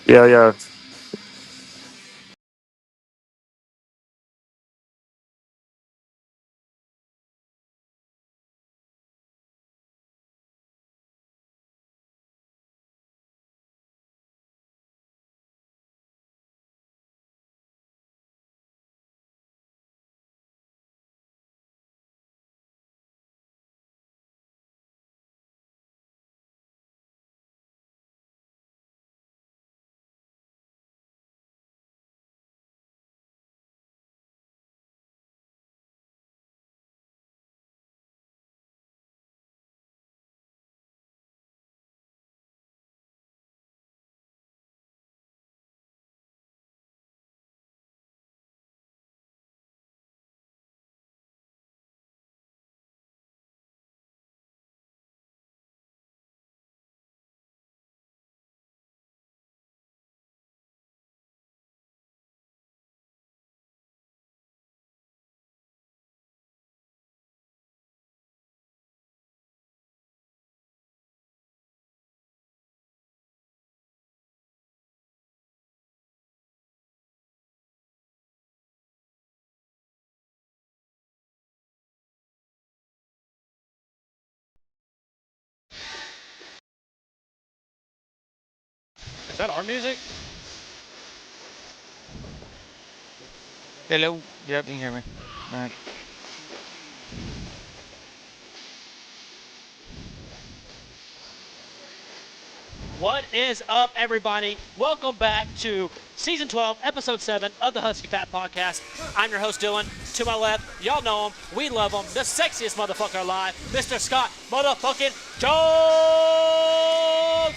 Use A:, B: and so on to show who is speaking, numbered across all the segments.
A: Yeah, yeah.
B: Is that our music? Hello. Yep, you can hear me. All right. What is up, everybody? Welcome back to Season 12, Episode 7 of the HuskyFat Podcast. I'm your host, Dylan. To my left, y'all know him. We love him. The sexiest motherfucker alive, Mr. Scott motherfucking Jones.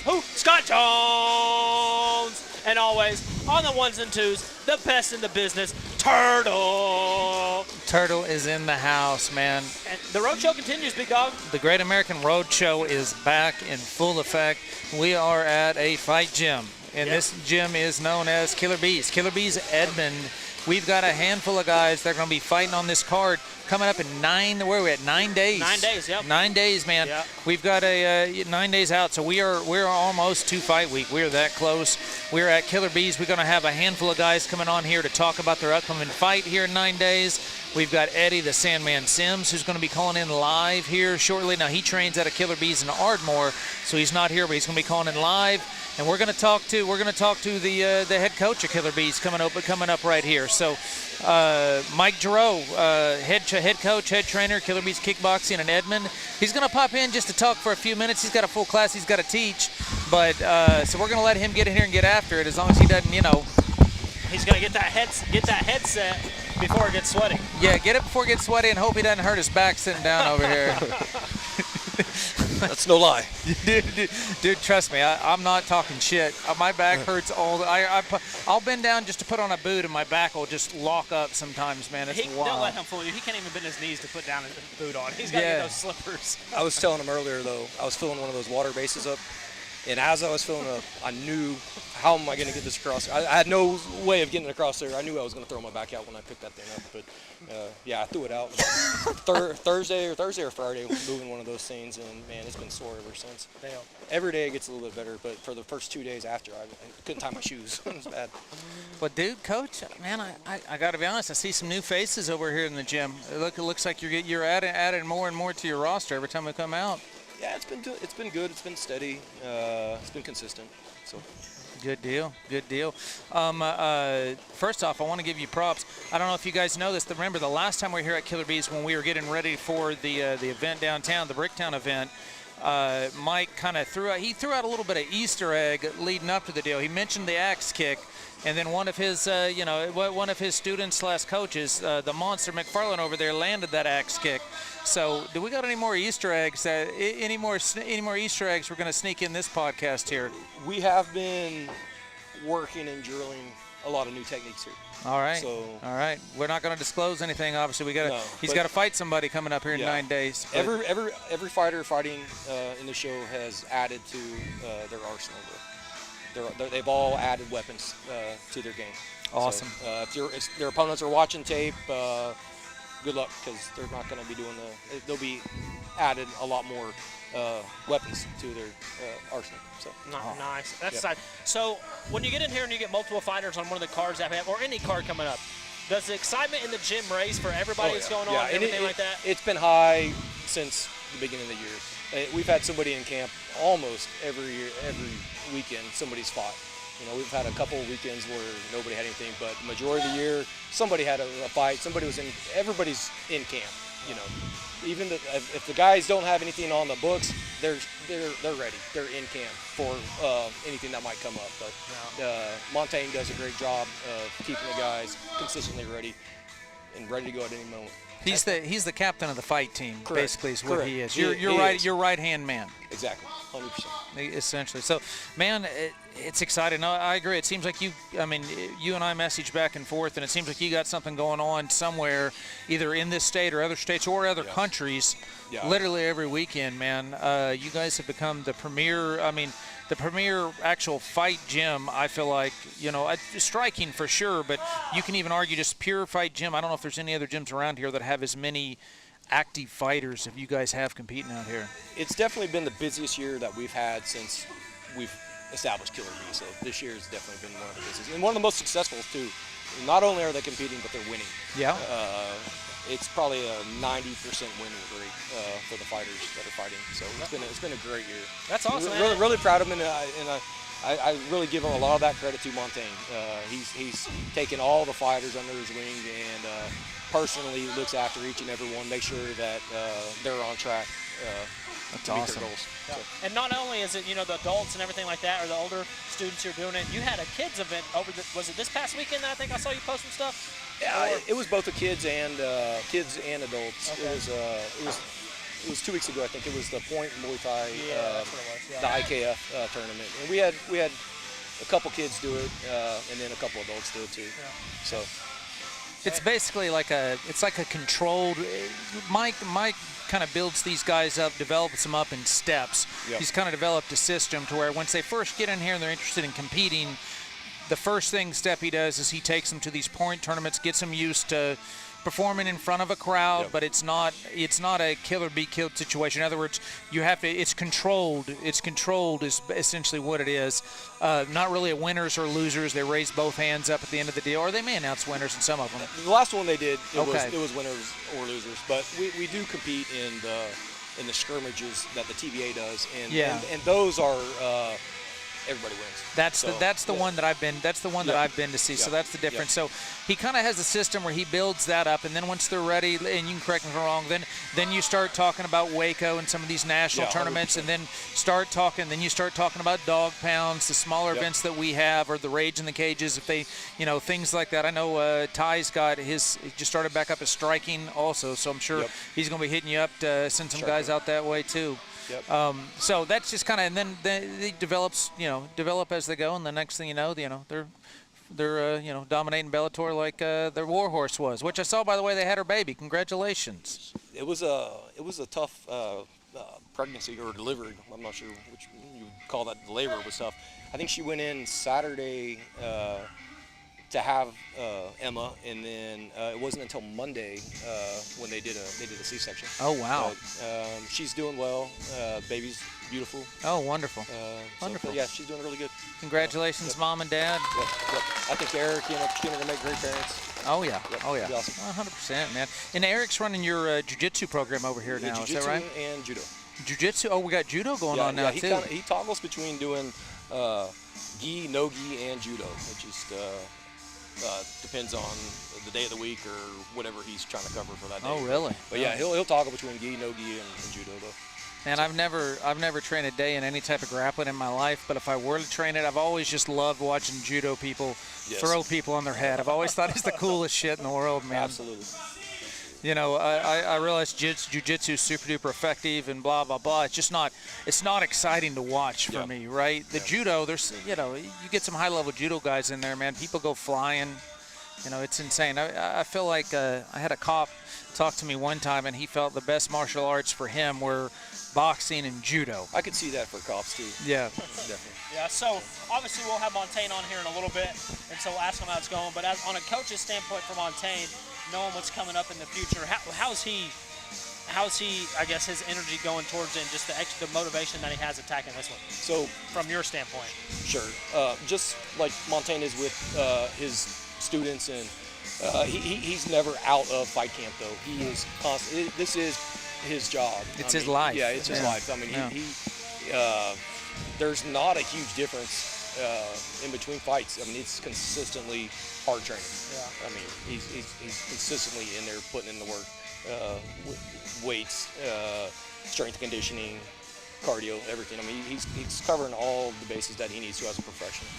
B: Who? Scott Jones. And always, on the ones and twos, the best in the business, Turtle.
C: Turtle is in the house, man.
B: And the road show continues, big dog.
C: The Great American Road Show is back in full effect. We are at a fight gym, and this gym is known as Killerbees. Killerbees Edmond. We've got a handful of guys that are going to be fighting on this card coming up in 9 days. 9 days,
B: yep.
C: 9 days, man.
B: Yep.
C: We've got a 9 days out, so we're almost to fight week. We're that close. We're at Killerbees. We're going to have a handful of guys coming on here to talk about their upcoming fight here in 9 days. We've got Eddie the Sandman Sims, who's going to be calling in live here shortly. Now, he trains at a Killerbees in Ardmore, so he's not here, but he's going to be calling in live. And we're going to talk to the head coach of Killerbees coming up right here. So Mike Giroux, head coach, head trainer, Killerbees Kickboxing in Edmond. He's going to pop in just to talk for a few minutes. He's got a full class he's got to teach, but so we're going to let him get in here and get after it as long as he doesn't,
B: He's gonna get that headset before it gets sweaty.
C: Yeah, get it before it gets sweaty and hope he doesn't hurt his back sitting down over here.
D: That's no lie.
C: Dude, trust me, I'm not talking shit. My back hurts all. I'll bend down just to put on a boot, and my back will just lock up sometimes, man. It's wild.
B: Don't let him fool you. He can't even bend his knees to put down his boot on. He's got to get those slippers.
D: I was telling him earlier, though, I was filling one of those water bases up, and as I was filling up, I knew, how am I going to get this across? I had no way of getting it across there. I knew I was going to throw my back out when I picked that thing up, but yeah, I threw it out Thursday or Friday, moving one of those things, and man, it's been sore ever since.
B: Damn.
D: Every day it gets a little bit better, but for the first 2 days after, I couldn't tie my shoes. It was bad.
C: But dude, coach, man, I got to be honest. I see some new faces over here in the gym. It looks like you're adding more and more to your roster every time we come out.
D: Yeah, it's been good. It's been good. It's been steady. It's been consistent. So.
C: Good deal. Good deal. First off, I want to give you props. I don't know if you guys know this. Remember the last time we were here at Killerbees when we were getting ready for the event downtown, the Bricktown event. Mike kind of threw out a little bit of Easter egg leading up to the deal. He mentioned the axe kick, and then one of his students / coaches, the monster McFarland over there, landed that axe kick. So, do we got any more Easter eggs? Any more Easter eggs we're going to sneak in this podcast here?
D: We have been working and drilling a lot of new techniques here.
C: All right.
D: So,
C: all right. We're not going to disclose anything. Obviously, he's got to fight somebody coming up here in 9 days.
D: Every fighter fighting in the show has added to their arsenal. They've all added weapons to their game.
C: Awesome.
D: So, if their opponents are watching tape, good luck, because they're not going to be doing they'll be added a lot more weapons to their arsenal. So
B: Nice. That's exciting. So when you get in here and you get multiple fighters on one of the cards that we have, or any card coming up, does the excitement in the gym raise for everybody that's going on, and everything like that?
D: It's been high since the beginning of the year. We've had somebody in camp almost every year, every weekend. Somebody's fought. You know, we've had a couple of weekends where nobody had anything, but the majority of the year, somebody had a fight. Somebody was in. Everybody's in camp. You know, even if the guys don't have anything on the books, they're ready. They're in camp for anything that might come up. But Montaine does a great job of keeping the guys consistently ready and ready to go at any moment.
C: He's the captain of the fight team.
D: Correct.
C: Basically, is what
D: Correct.
C: he is.
D: He is.
C: Your right hand man.
D: Exactly, 100%.
C: Essentially. So, man, it's exciting. No, I agree. It seems like you and I message back and forth, and it seems like you got something going on somewhere, either in this state or other states or other countries, literally every weekend, man. You guys have become the premier actual fight gym. I feel like, you know, striking for sure, but you can even argue just pure fight gym. I don't know if there's any other gyms around here that have as many active fighters if you guys have competing out here.
D: It's definitely been the busiest year that we've had since we've established Killerbees. So this year has definitely been one of the busiest and one of the most successful too. Not only are they competing, but they're winning.
C: Yeah.
D: It's probably a 90% win rate for the fighters that are fighting. So it's been a great year.
B: That's awesome.
D: Really proud of him, and I really give him a lot of that credit to Montaine. He's taken all the fighters under his wing and personally looks after each and every one, make sure that they're on track to meet their goals.
B: Yeah.
D: So.
B: And not only is it, you know, the adults and everything like that, or the older students who are doing it, you had a kids event was it this past weekend that I think I saw you post some stuff?
D: Yeah, it was both the kids and adults.
B: Okay.
D: It was 2 weeks ago, I think. It was the Point Muay Thai,
B: that's what it was.
D: the IKF tournament, and we had a couple kids do it, and then a couple adults do it too.
B: Yeah.
D: So
C: It's basically like a controlled. Mike kind of builds these guys up, develops them up in steps.
D: Yep. He's
C: kind of developed a system to where once they first get in here and they're interested in competing, the first step he does is he takes them to these point tournaments, gets them used to performing in front of a crowd,
D: Yep.
C: but it's not a killer be killed situation. In other words, you have to. It's controlled. It's controlled is essentially what it is. Not really a winners or losers. They raise both hands up at the end of the deal, or they may announce winners in some of them.
D: the last one they did, it
C: Okay.
D: was winners or losers, but we do compete in the scrimmages that the TVA does, and those are everybody wins.
C: That's the one that I've been. That's the one that I've been to see. So that's the difference. So he kind of has a system where he builds that up, and then once they're ready, and you can correct me if I'm wrong, then you start talking about Waco and some of these national tournaments, 100%. And then you start talking about dog pounds, the smaller events that we have, or the rage in the cages, if they, things like that. I know Ty's got he just started back up his striking also, so I'm sure he's going to be hitting you up to send some guys out that way too.
D: Yep.
C: So that's just kind of, and then they develop as they go, and the next thing you know, they're dominating Bellator like their Warhorse was, which I saw, by the way. They had her baby. Congratulations.
D: It was a tough pregnancy or delivery. I'm not sure which you would call that. The labor was tough. I think she went in Saturday to have Emma, and then it wasn't until Monday when they did a C-section.
C: Oh wow!
D: But, she's doing well. Baby's beautiful.
C: Oh, wonderful! Wonderful.
D: Yeah, she's doing really good.
C: Congratulations, Mom and Dad.
D: Yep. I think Eric and Kim are gonna make great parents.
C: Oh yeah.
D: Yep.
C: Oh yeah.
D: It'll be awesome.
C: 100%, man. And Eric's running your jiu-jitsu program over here now. Is that right?
D: Jiu-jitsu and judo.
C: Jiu-jitsu. Oh, we got judo going on now too.
D: He toggles between doing gi, no gi, and judo. It just depends on the day of the week or whatever he's trying to cover for that day.
C: Oh really?
D: But yeah, he'll toggle between gi, no gi, and judo though.
C: And I've never trained a day in any type of grappling in my life, but if I were to train it, I've always just loved watching judo people throw people on their head. I've always thought it's the coolest shit in the world, man.
D: Absolutely.
C: I realize jiu-jitsu is super duper effective and blah blah blah. It's just not exciting to watch for me, right? The judo, there's you get some high level judo guys in there, man. People go flying. It's insane. I feel like I had a cop talk to me one time, and he felt the best martial arts for him were boxing and judo.
D: I could see that for cops too.
C: Yeah.
D: Definitely.
B: Yeah, so obviously we'll have Montaine on here in a little bit, and so we'll ask him how it's going. But on a coach's standpoint for Montaine, knowing what's coming up in the future, how's he, I guess, his energy going towards it and just the extra motivation that he has attacking this one?
D: So,
B: from your standpoint.
D: sure. Just like Montaine is with his students, and he's never out of fight camp, though. He is constant. This is his job.
C: It's his life.
D: Yeah, it's his life. I mean, there's not a huge difference in between fights. I mean, it's consistently hard training.
B: Yeah.
D: I mean, he's consistently in there putting in the work, weights, strength conditioning, cardio, everything. I mean, he's covering all the bases that he needs to as a professional.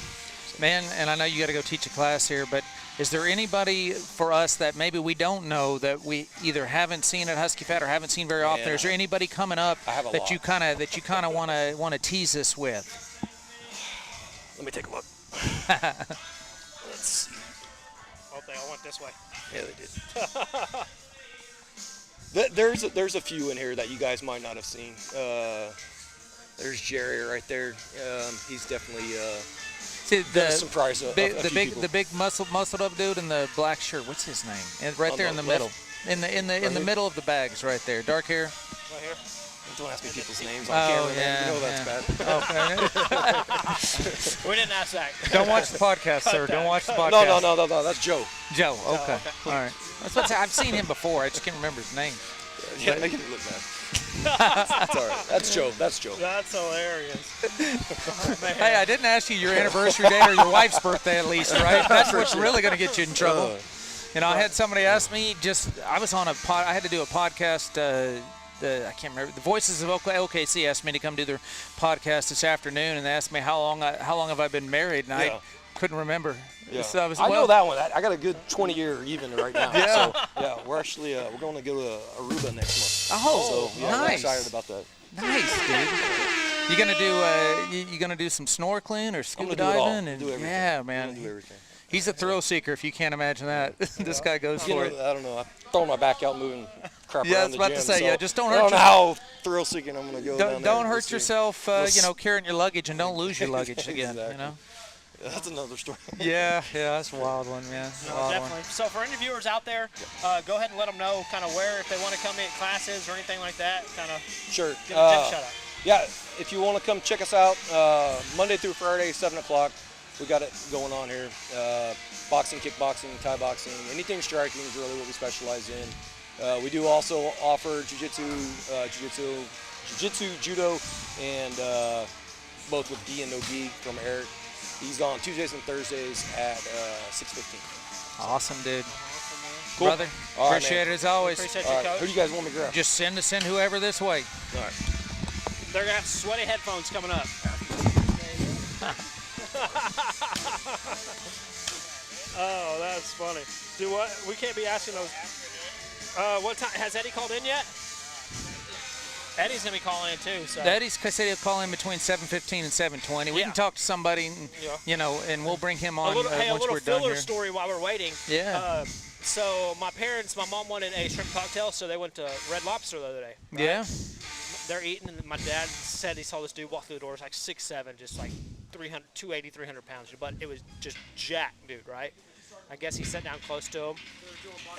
D: So.
C: Man, and I know you got to go teach a class here, but is there anybody for us that maybe we don't know that we either haven't seen at HuskyFat or haven't seen very often? Is there anybody coming up that you kind of want to tease us with?
D: Let me take a look. Let's see.
B: Oh, they all went this way.
D: Yeah, they did. There's a few in here that you guys might not have seen. There's Jerry right there. He's definitely
C: See, the
D: surprise.
C: The big muscled up dude in the black shirt. What's his name? And right there in the middle, in the middle of the bags, right there. Dark hair.
B: Right here.
D: Don't ask me people's names on camera.
C: Yeah,
D: you know that's bad.
B: We didn't ask that.
C: Don't watch the podcast, sir. Don't watch the podcast.
D: No. That's Joe.
C: Joe. Okay.
B: Okay.
C: All right. That's what I've seen him before. I just can't remember his name.
D: Yeah, make it look bad. That's all right. That's Joe. That's hilarious.
C: Hey, I didn't ask you your anniversary date or your wife's birthday at least, right? That's what's really going to get you in trouble. You know, I had somebody ask me I was on I had to do a podcast. I can't remember. The Voices of OKC asked me to come do their podcast this afternoon, and they asked me how long have I been married, and I couldn't remember.
D: Yeah.
C: So
D: I know that one. I got a good 20-year even right now.
C: Yeah.
D: So, yeah, we're actually we're going to go to Aruba next month.
C: Oh,
D: so, yeah,
C: nice.
D: I'm excited about that.
C: Nice, dude. You gonna do some snorkeling or scuba diving?
D: Do everything.
C: Yeah, man.
D: I'm gonna do everything.
C: He's a thrill seeker, if you can't imagine that. This guy goes for it.
D: I don't know. I'm throwing my back out moving crap
C: Yeah, I
D: around
C: was
D: the
C: about
D: gym.
C: to say,
D: so
C: yeah, just don't
D: I
C: hurt
D: don't know how thrill seeking I'm going to go down there.
C: Don't hurt yourself, carrying your luggage, and don't lose your luggage again,
D: Exactly.
C: you know?
D: That's another story.
C: Yeah, that's a wild one, man.
B: Definitely. So for any viewers out there, go ahead and let them know kind of where, if they want to come in classes or anything like that, kind of
D: Sure.
B: give a gym shout out.
D: Yeah, if you want to come check us out, Monday through Friday, 7 o'clock, we got it going on here. Boxing, kickboxing, Thai boxing, anything striking is really what we specialize in. We do also offer jiu-jitsu, judo, and both with gi and no gi from Eric. He's on Tuesdays and Thursdays at 6:15.
C: Awesome, dude.
D: Cool.
C: Brother,
D: All right,
C: appreciate
D: man.
C: it as always.
B: Appreciate
D: All
B: you,
D: right,
B: Coach.
D: who do you guys want me to grab?
C: Just send whoever this way.
D: All right.
B: They're going to have sweaty headphones coming up. Oh, that's funny. Do what? We can't be asking those. What time? Has Eddie called in yet? Eddie's going to be calling in too. So.
C: Eddie's said he'll call in between 7:15 and 7:20. We can talk to somebody, and, and we'll bring him on
B: a little
C: once we're
B: little
C: done
B: filler
C: here.
B: story while we're waiting.
C: Yeah.
B: So my mom wanted a shrimp cocktail, so they went to Red Lobster the other day. Right?
C: Yeah.
B: They're eating, and my dad said he saw this dude walk through the doors like 6'7", just like 280, 300 pounds. But it was just jacked, dude, right? I guess he sat down close to him.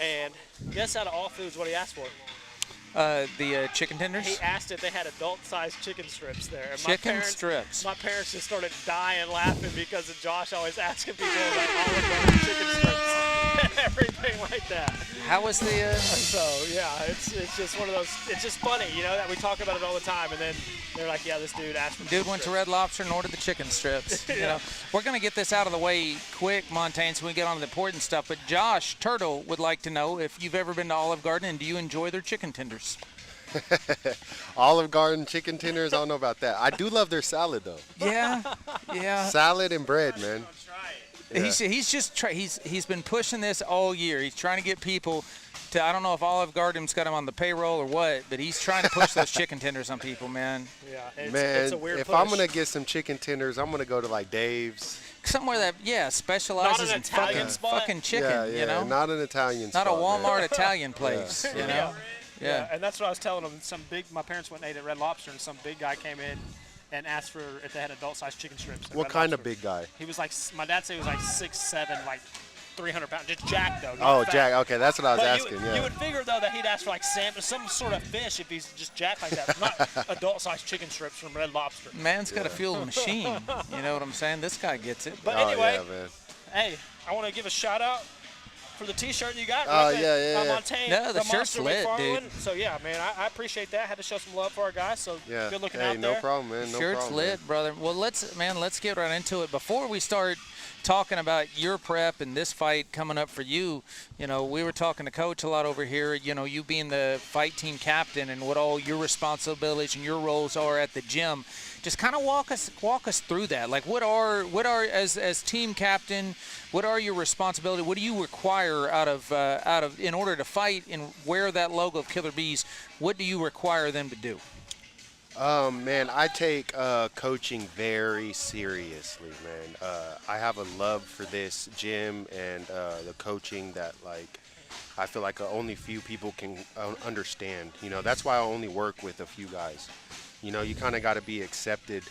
B: And guess out of all foods, what he asked for?
C: The chicken tenders?
B: He asked if they had adult-sized chicken strips there. And
C: Chicken strips.
B: My parents just started dying laughing because of Josh always asking people about Olive Garden chicken strips and everything like that.
C: How was the...
B: So, yeah, it's just one of those, it's just funny, that we talk about it all the time, and then they're like, yeah, this dude asked for
C: Dude went to Red Lobster and ordered the chicken strips. We're going to get this out of the way quick, Montaine, so we can get on to the important stuff. But Josh Turtle would like to know if you've ever been to Olive Garden, and do you enjoy their chicken tenders?
A: Olive Garden chicken tenders, I don't know about that. I do love their salad, though.
C: Yeah.
A: Salad and bread, man. Yeah.
C: He's been pushing this all year. He's trying to get people to, I don't know if Olive Garden's got him on the payroll or what, but he's trying to push those chicken tenders on people, man.
B: Yeah,
A: it's
B: a weird
A: if
B: push.
A: I'm going to get some chicken tenders, I'm going to go to like Dave's.
C: Somewhere that, specializes
B: Not an
C: in
B: Italian spot?
C: fucking chicken,
A: Yeah, not an Italian
C: Not
A: spot.
C: a Walmart
A: man.
C: Italian place,
B: Yeah, and that's what I was telling them. My parents went and ate at Red Lobster, and some big guy came in and asked for if they had adult-sized chicken strips.
A: What kind of big guy?
B: He was like, my dad said he was like 6'7", like 300 pounds, just jack though.
A: Oh,
B: not fat.
A: Jack. Okay, that's what I was
B: But
A: asking.
B: you would figure though that he'd ask for like salmon, some sort of fish if he's just jacked like that, not adult-sized chicken strips from Red Lobster.
C: Man's got a fuel machine. You know what I'm saying? This guy gets it.
B: But
A: Oh,
B: anyway,
A: yeah, man.
B: hey, I want to give a shout out for the T-shirt you got.
A: Oh,
B: Rick,
A: yeah.
B: Montaine,
C: No, the shirt's
B: Monster
C: lit,
B: McFarland.
C: dude.
B: So yeah, man, I appreciate that. Had to show some love for our guys. So
A: Yeah.
B: good looking
A: Hey,
B: out
A: no
B: there.
A: problem, man. No
C: Shirt's
A: problem,
C: lit, brother. Well, let's get right into it. Before we start talking about your prep and this fight coming up for you, you know, we were talking to Coach a lot over here, you know, you being the fight team captain and what all your responsibilities and your roles are at the gym. Just kind of walk us through that. Like what are as team captain, what are your responsibilities? What do you require out of in order to fight and wear that logo of Killer Bees? What do you require them to do?
A: Man, I take coaching very seriously, man. I have a love for this gym and the coaching that, like, I feel like only few people can understand. You know, that's why I only work with a few guys. You know, you kind of got to be accepted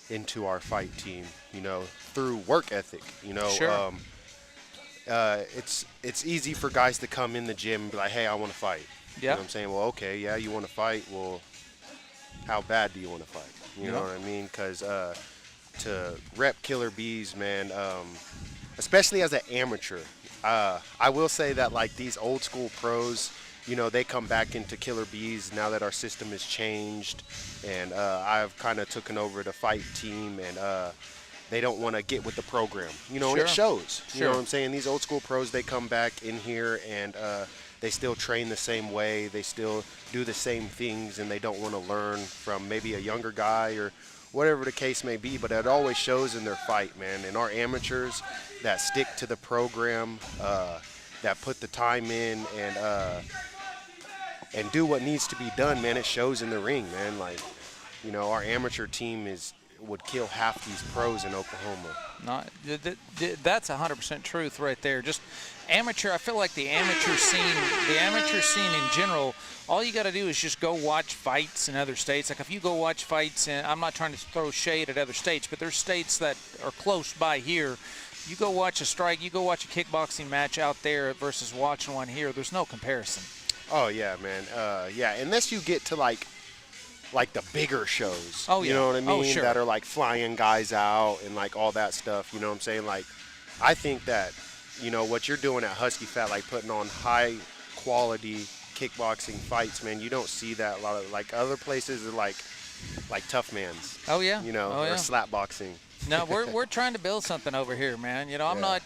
A: into our fight team, you know, through work ethic. You know,
C: Sure.
A: It's easy for guys to come in the gym and be like, hey, I want to fight. You know
C: Yeah.
A: what I'm saying? Well, okay, yeah, you want to fight. Well, how bad do you want to fight? You know what I mean? Because to rep Killer Bees, man, especially as an amateur, I will say that, like, these old school pros, you know, they come back into Killer Bees now that our system has changed, and I've kind of taken over the fight team, and they don't want to get with the program, you know, and it
C: Sure.
A: shows. You
C: Sure.
A: know what I'm saying? These old school pros, they come back in here and they still train the same way, they still do the same things, and they don't want to learn from maybe a younger guy or whatever the case may be, but it always shows in their fight, man. And our amateurs that stick to the program, that put the time in and do what needs to be done, man, it shows in the ring, man. Like, you know, our amateur team would kill half these pros in Oklahoma.
C: Not that's 100% truth right there. Just amateur. I feel like the amateur scene in general. All you got to do is just go watch fights in other states. Like if you go watch fights, and I'm not trying to throw shade at other states, but there's states that are close by here. You go watch a strike, you go watch a kickboxing match out there versus watching one here. There's no comparison.
A: Oh yeah, man. Yeah, unless you get to like the bigger shows.
C: Oh, yeah.
A: You know what I mean?
C: Oh, sure.
A: That are like flying guys out and like all that stuff. You know what I'm saying? Like, I think that, you know, what you're doing at HuskyFat, like putting on high quality kickboxing fights, man, you don't see that a lot of, like, other places are like Tough Man's.
C: Oh yeah.
A: You know,
C: oh,
A: or
C: yeah.
A: slap boxing.
C: No, we're trying to build something over here, man. You know, I'm not.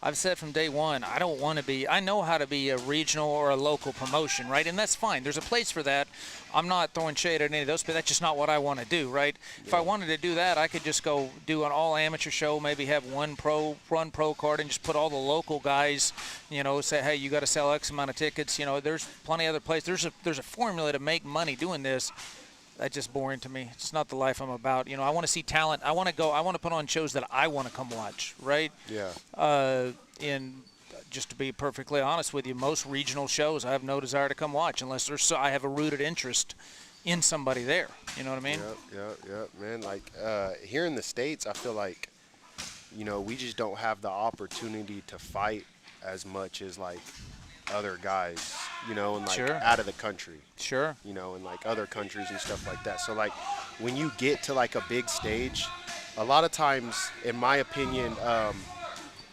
C: I've said from day one, I don't want to be. I know how to be a regional or a local promotion, right? And that's fine. There's a place for that. I'm not throwing shade at any of those, but that's just not what I want to do, right? Yeah. If I wanted to do that, I could just go do an all amateur show, maybe have one pro card, and just put all the local guys. You know, say, hey, you got to sell X amount of tickets. You know, there's plenty of other places. There's a formula to make money doing this. That's just boring to me. It's not the life I'm about. You know, I want to see talent. I want to put on shows that I want to come watch, right?
A: Yeah.
C: And just to be perfectly honest with you, most regional shows I have no desire to come watch unless I have a rooted interest in somebody there. You know what I mean?
A: Yep, man. Like, here in the States, I feel like, you know, we just don't have the opportunity to fight as much as, like, other guys, you know, and like out of the country.
C: Sure.
A: You know, and like other countries and stuff like that. So like when you get to like a big stage, a lot of times, in my opinion,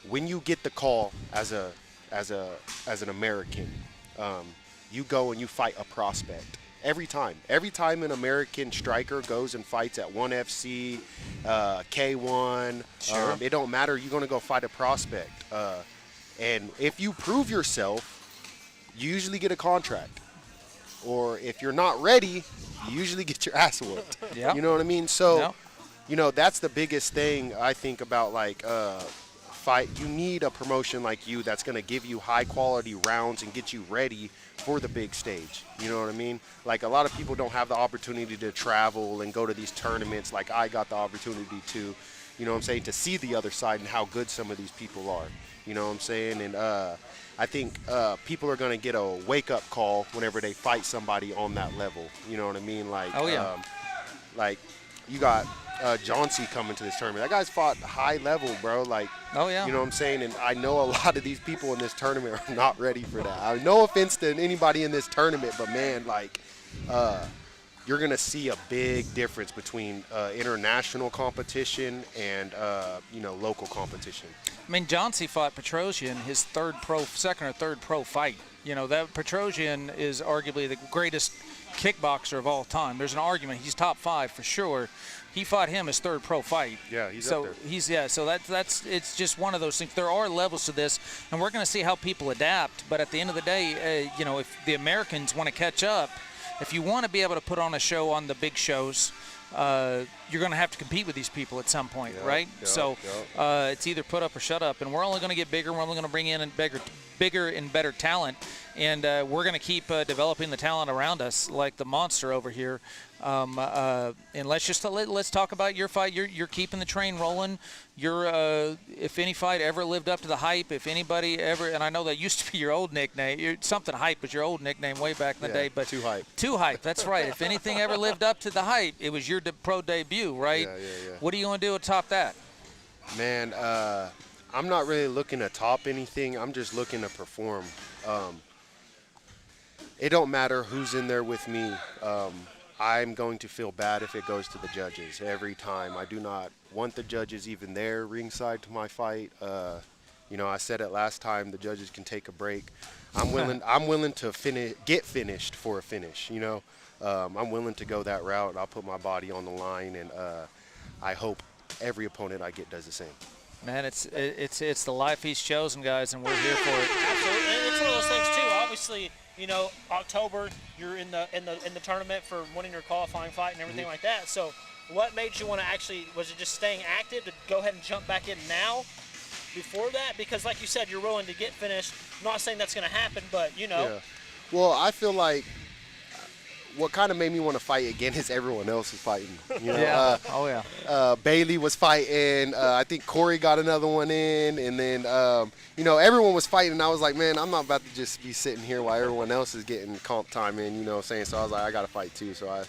A: when you get the call as an American, you go and you fight a prospect. Every time an American striker goes and fights at 1FC, K1,
C: sure.
A: It don't matter. You're going to go fight a prospect. And if you prove yourself, you usually get a contract. Or if you're not ready, you usually get your ass whooped.
C: Yeah.
A: You know what I mean? So,
C: yeah.
A: You know, that's the biggest thing I think about, like, fight. You need a promotion like you that's going to give you high quality rounds and get you ready for the big stage. You know what I mean? Like, a lot of people don't have the opportunity to travel and go to these tournaments like I got the opportunity to, you know what I'm saying, to see the other side and how good some of these people are. You know what I'm saying? And I think people are going to get a wake-up call whenever they fight somebody on that level. You know what I mean? Like,
C: oh, yeah.
A: Like, you got Johnsey coming to this tournament. That guy's fought high level, bro. Like,
C: Oh, yeah.
A: you know what I'm saying? And I know a lot of these people in this tournament are not ready for that. No offense to anybody in this tournament, but man, like, you're going to see a big difference between international competition and, local competition.
C: I mean, Johnsey fought Petrosian his second or third pro fight. You know, that Petrosian is arguably the greatest kickboxer of all time. There's an argument. He's top 5 for sure. He fought him his third pro fight.
A: Yeah, he's up there.
C: So that's it's just one of those things. There are levels to this, and we're going to see how people adapt. But at the end of the day, if the Americans want to catch up, if you want to be able to put on a show on the big shows, you're going to have to compete with these people at some point, right? It's either put up or shut up. And we're only going to get bigger. We're only going to bring in bigger and better talent. And we're going to keep developing the talent around us, like the monster over here. And let's talk about your fight. You're keeping the train rolling. If any fight ever lived up to the hype, if anybody ever, and I know that used to be your old nickname. Something hype was your old nickname way back in the day. But
A: too hype.
C: Too hype. That's right. If anything ever lived up to the hype, it was your pro debut, right?
A: Yeah.
C: What are you going to do to top that?
A: Man, I'm not really looking to top anything. I'm just looking to perform. It don't matter who's in there with me. I'm going to feel bad if it goes to the judges every time. I do not want the judges even there ringside to my fight. I said it last time. The judges can take a break. I'm willing to get finished for a finish. I'm willing to go that route. I'll put my body on the line, and I hope every opponent I get does the same.
C: Man, it's the life he's chosen, guys, and we're here for it.
B: Absolutely, and it's one of those things too. Obviously, October you're in the tournament for winning your qualifying fight and everything like that. So, what made you want to actually? Was it just staying active to go ahead and jump back in now? Before that, because like you said, you're willing to get finished. I'm not saying that's going to happen, but
A: Yeah. Well, I feel like what kind of made me want to fight again is everyone else is fighting. Bailey was fighting. I think Corey got another one in, and then everyone was fighting. And I was like, man, I'm not about to just be sitting here while everyone else is getting comp time in. So I was like, I got to fight too. So I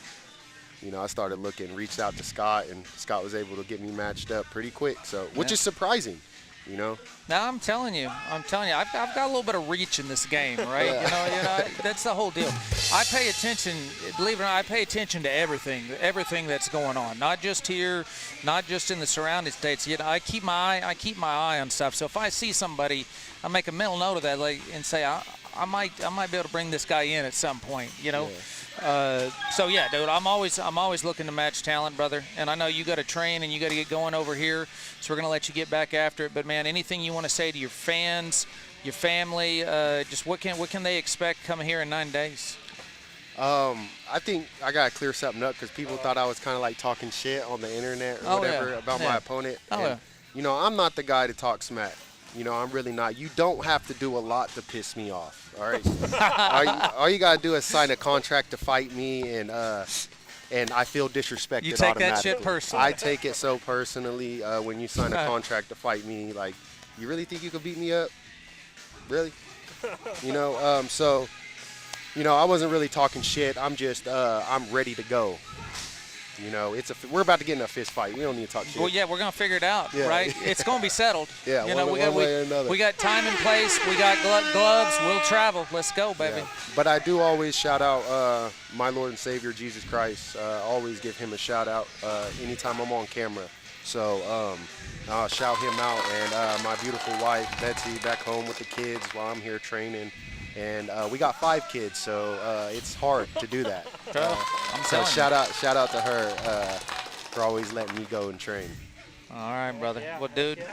A: started looking, reached out to Scott, and Scott was able to get me matched up pretty quick. So which is surprising.
C: Now I'm telling you, I've got a little bit of reach in this game, right? That's the whole deal. I pay attention, believe it or not, I pay attention to everything that's going on. Not just here, not just in the surrounding states. I keep my eye on stuff. So if I see somebody, I make a mental note of that, and say I might be able to bring this guy in at some point. Dude, I'm always looking to match talent, brother. And I know you got to train and you got to get going over here, so we're gonna let you get back after it. But man, anything you want to say to your fans, your family, just what can they expect coming here in 9 days?
A: I think I gotta clear something up because people thought I was kind of like talking shit on the internet or whatever about my opponent. I'm not the guy to talk smack. I'm really not. You don't have to do a lot to piss me off, all right? all you got to do is sign a contract to fight me, and I feel disrespected
C: You take
A: automatically.
C: that shit personally.
A: I take it so personally when you sign a contract to fight me. Like, you really think you could beat me up? Really? I wasn't really talking shit. I'm just, I'm ready to go. We're about to get in a fist fight. We don't need to talk shit.
C: Well, yeah, we're gonna figure it out, right? It's gonna be settled.
A: Yeah, one way or another.
C: We got time and place. We got gloves. We'll travel. Let's go, baby.
A: Yeah. But I do always shout out my Lord and Savior Jesus Christ. Always give him a shout out anytime I'm on camera. So I'll shout him out, and my beautiful wife Betsy back home with the kids while I'm here training. And we got 5 kids, so it's hard to do that. So shout out to her for always letting me go and train.
C: All right, brother. Well, dude,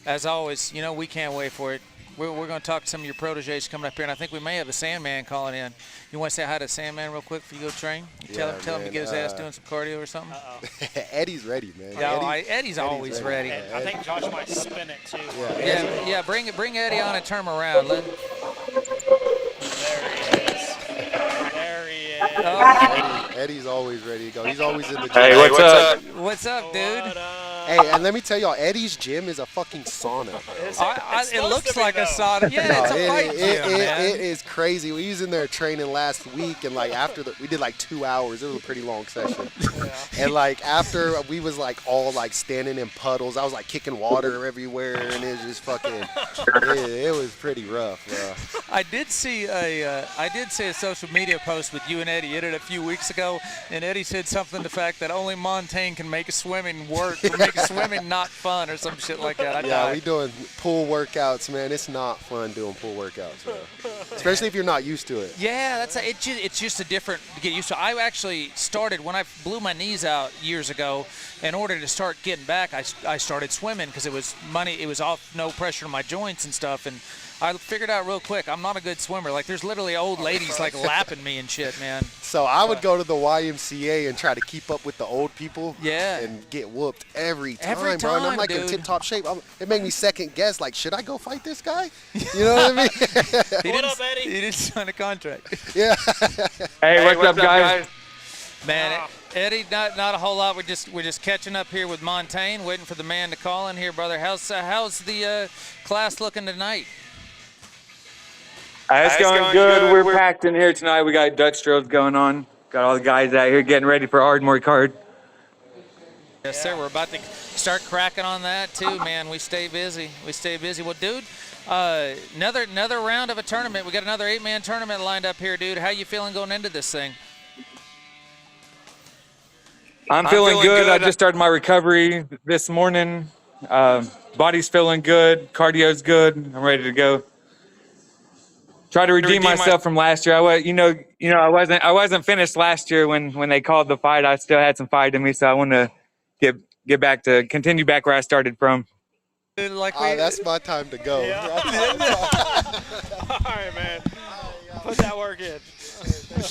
C: as always, we can't wait for it. We're going to talk to some of your proteges coming up here, and I think we may have the Sandman calling in. You want to say hi to Sandman real quick before you go train? Tell him to get his ass doing some cardio or something?
A: Eddie's ready, man.
C: Yeah, Eddie's always ready.
B: I think Josh might spin it, too.
C: Yeah, bring Eddie on and turn him around.
B: There he is.
A: Eddie's always ready to go. He's always in the gym.
E: Hey, what's up?
C: What's up, dude?
B: What up?
A: Hey, and let me tell y'all, Eddie's gym is a fucking sauna.
C: It looks like a sauna. Yeah,
A: No,
C: it's a fight gym, man.
A: it is crazy. We was in there training last week, and like we did like 2 hours. It was a pretty long session. And like after we was like all like standing in puddles. I was like kicking water everywhere, and it was just fucking. It was pretty rough, bro.
C: I did see a social media post with you and Eddie in it a few weeks ago, and Eddie said something to the fact that only Montaine can make swimming work, or make swimming not fun, or some shit like that.
A: We doing pool workouts, man. It's not fun doing pool workouts, bro. Especially if you're not used to it.
C: Yeah, it's just a different to get used to. I actually started when I blew my knees out years ago. In order to start getting back, I started swimming because it was money. It was off, no pressure on my joints and stuff, and I figured out real quick I'm not a good swimmer. Like there's literally old ladies like lapping me and shit, man.
A: So I would go to the YMCA and try to keep up with the old people.
C: Yeah.
A: And get whooped every time,
C: Every
A: bro. And I'm
C: time,
A: like in
C: dude.
A: tip-top shape. It made me second guess. Like, should I go fight this guy? You know what I mean?
B: What up, Eddie?
C: He didn't sign a contract.
A: Yeah.
E: Hey, what's up, guys?
C: Man, Eddie, not a whole lot. We're just catching up here with Montaine, waiting for the man to call in here, brother. How's the class looking tonight?
E: It's going good. We're packed in here tonight. We got Dutch drills going on. Got all the guys out here getting ready for Ardmore card.
C: Yes, sir. We're about to start cracking on that too, man. We stay busy. Well, dude, another round of a tournament. We got another 8-man tournament lined up here, dude. How you feeling going into this thing?
E: I'm feeling good. I just started my recovery this morning. Body's feeling good. Cardio's good. I'm ready to go. Try to redeem myself from last year. I wasn't finished last year when they called the fight. I still had some fight in me, so I want to continue back where I started from.
A: That's my time to go.
B: Yeah. All right, man. Put that work in.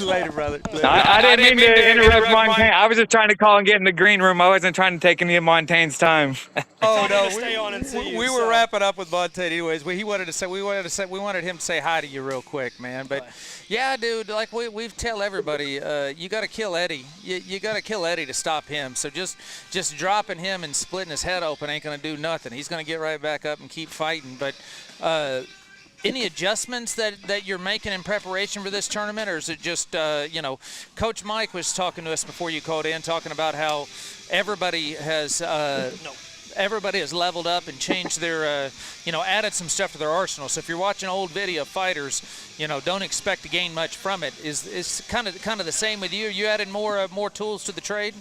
C: Later, brother.
E: I didn't mean to interrupt Montaine. I was just trying to call and get in the green room. I wasn't trying to take any of Montaine's time.
C: Oh no,
B: stay on and see you,
C: we were wrapping up with Montaine anyways. We wanted him to say hi to you real quick, man. But yeah, dude, like we tell everybody, you got to kill Eddie. You got to kill Eddie to stop him. So just dropping him and splitting his head open ain't gonna do nothing. He's gonna get right back up and keep fighting. But any adjustments that you're making in preparation for this tournament, or is it just Coach Mike was talking to us before you called in, talking about how everybody has leveled up and changed their added some stuff to their arsenal. So if you're watching old video of fighters, don't expect to gain much from it. Is kind of the same with you? You added more tools to the trade?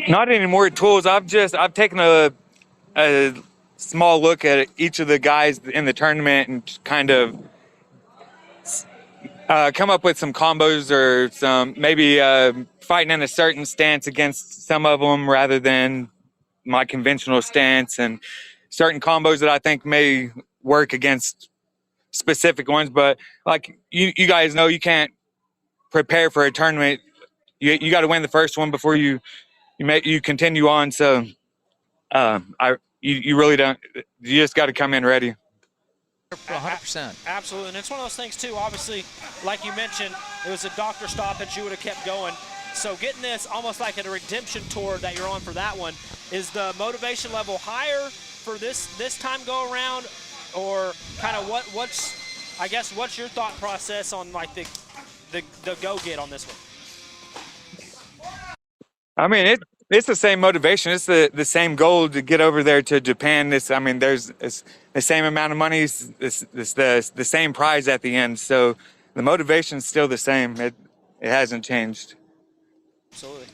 E: Not any more tools. I've taken a small look at each of the guys in the tournament and kind of come up with some combos or some maybe fighting in a certain stance against some of them rather than my conventional stance, and certain combos that I think may work against specific ones. But like you guys know, you can't prepare for a tournament. You got to win the first one before you continue on. So you really don't. You just got to come in ready.
C: 100%.
B: Absolutely, and it's one of those things too. Obviously, like you mentioned, it was a doctor stoppage. You would have kept going. So getting this almost like a redemption tour that you're on for that one, is the motivation level higher for this time go around, or kind of what's your thought process on like the go get on this one?
E: I mean, it's the same motivation. It's the same goal to get over there to Japan. It's the same amount of money. It's the same prize at the end. So the motivation's still the same. It hasn't changed.
B: Absolutely.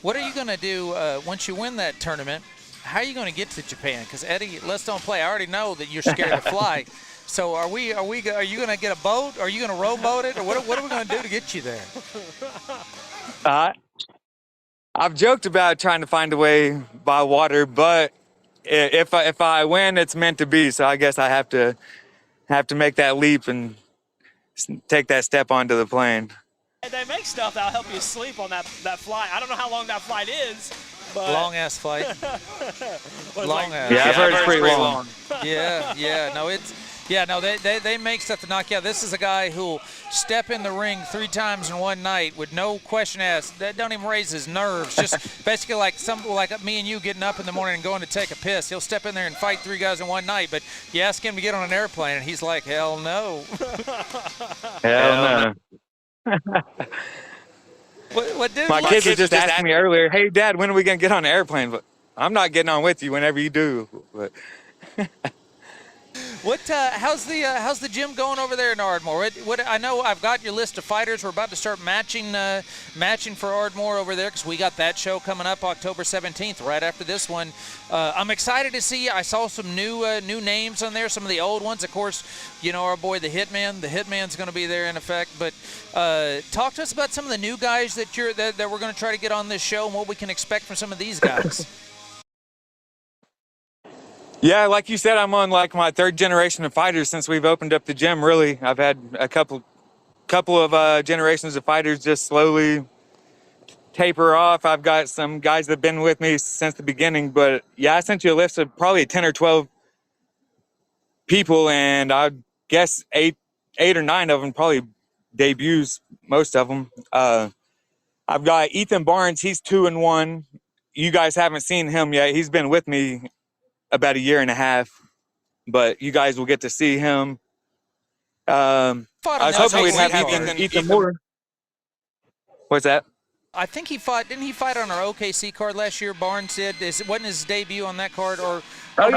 C: What are you going to do once you win that tournament? How are you going to get to Japan? Because Eddie, let's don't play. I already know that you're scared to fly. So are you going to get a boat? Are you going to rowboat it? Or what are we going to do to get you there?
E: I've joked about trying to find a way by water, but if I win, it's meant to be. So I guess I have to make that leap and take that step onto the plane.
B: They make stuff that'll help you sleep on that flight. I don't know how long that flight is, but
C: long ass flight. Long ass.
E: Yeah, I've heard it's pretty long.
C: Yeah. No, Yeah, no, they make stuff to knock you out. This is a guy who'll step in the ring 3 times in one night with no question asked. That don't even raise his nerves. Just basically like me and you getting up in the morning and going to take a piss. He'll step in there and fight 3 guys in one night. But you ask him to get on an airplane, and he's like, hell no.
E: Hell no.
C: What dude?
E: My kids were just asking me earlier, hey, Dad, when are we going to get on an airplane? But I'm not getting on with you whenever you do. But
C: How's the gym going over there in Ardmore? What I know, I've got your list of fighters. We're about to start matching for Ardmore over there because we got that show coming up October 17th, right after this one. I'm excited to see. I saw some new names on there, some of the old ones. Of course, you know our boy the Hitman. The Hitman's going to be there in effect. But talk to us about some of the new guys that we're going to try to get on this show and what we can expect from some of these guys.
E: yeah, like you said, I'm on like my 3rd generation of fighters since we've opened up the gym. Really, I've had a couple of generations of fighters just slowly taper off. I've got some guys that have been with me since the beginning, but yeah, I sent you a list of probably 10 or 12 people, and I guess eight or 9 of them probably debuts, most of them. I've got Ethan Barnes. He's 2-1. You guys haven't seen him yet. He's been with me about a year and a half, but you guys will get to see him. I was hoping we'd have Ethan more. What's that?
C: I think he fought. Didn't he fight on our OKC card last year? Barnes did. Wasn't his debut on that card? Or
E: he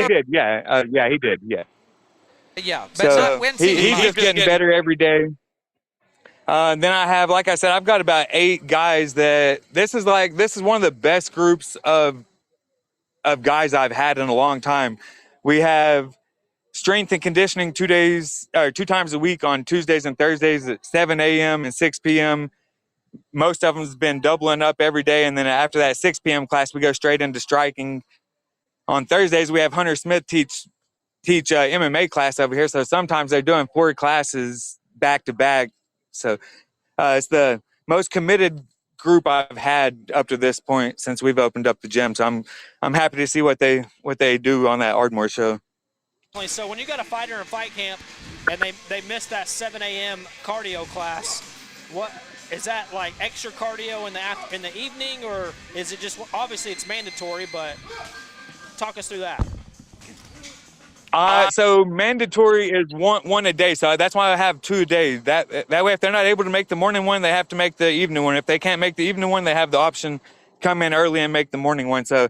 E: did. Yeah, he did. Yeah.
C: Yeah. But
E: he's just getting better every day. Then I have, like I said, I've got about 8 guys that this is one of the best groups of guys I've had in a long time. We have strength and conditioning 2 times a week on Tuesdays and Thursdays at 7 a.m. and 6 p.m. Most of them's been doubling up every day, and then after that 6 p.m. class, we go straight into striking. On Thursdays, we have Hunter Smith teach MMA class over here, so sometimes they're doing 4 classes back to back. So it's the most committed group I've had up to this point since we've opened up the gym. So I'm happy to see what they do on that Ardmore show.
B: So when you got a fighter in fight camp and they miss that 7 a.m. cardio class, what is that, like extra cardio in the evening, or is it just, obviously it's mandatory, but talk us through that.
E: So mandatory is one a day. So that's why I have 2 a day. That way, if they're not able to make the morning one, they have to make the evening one. If they can't make the evening one, they have the option come in early and make the morning one. So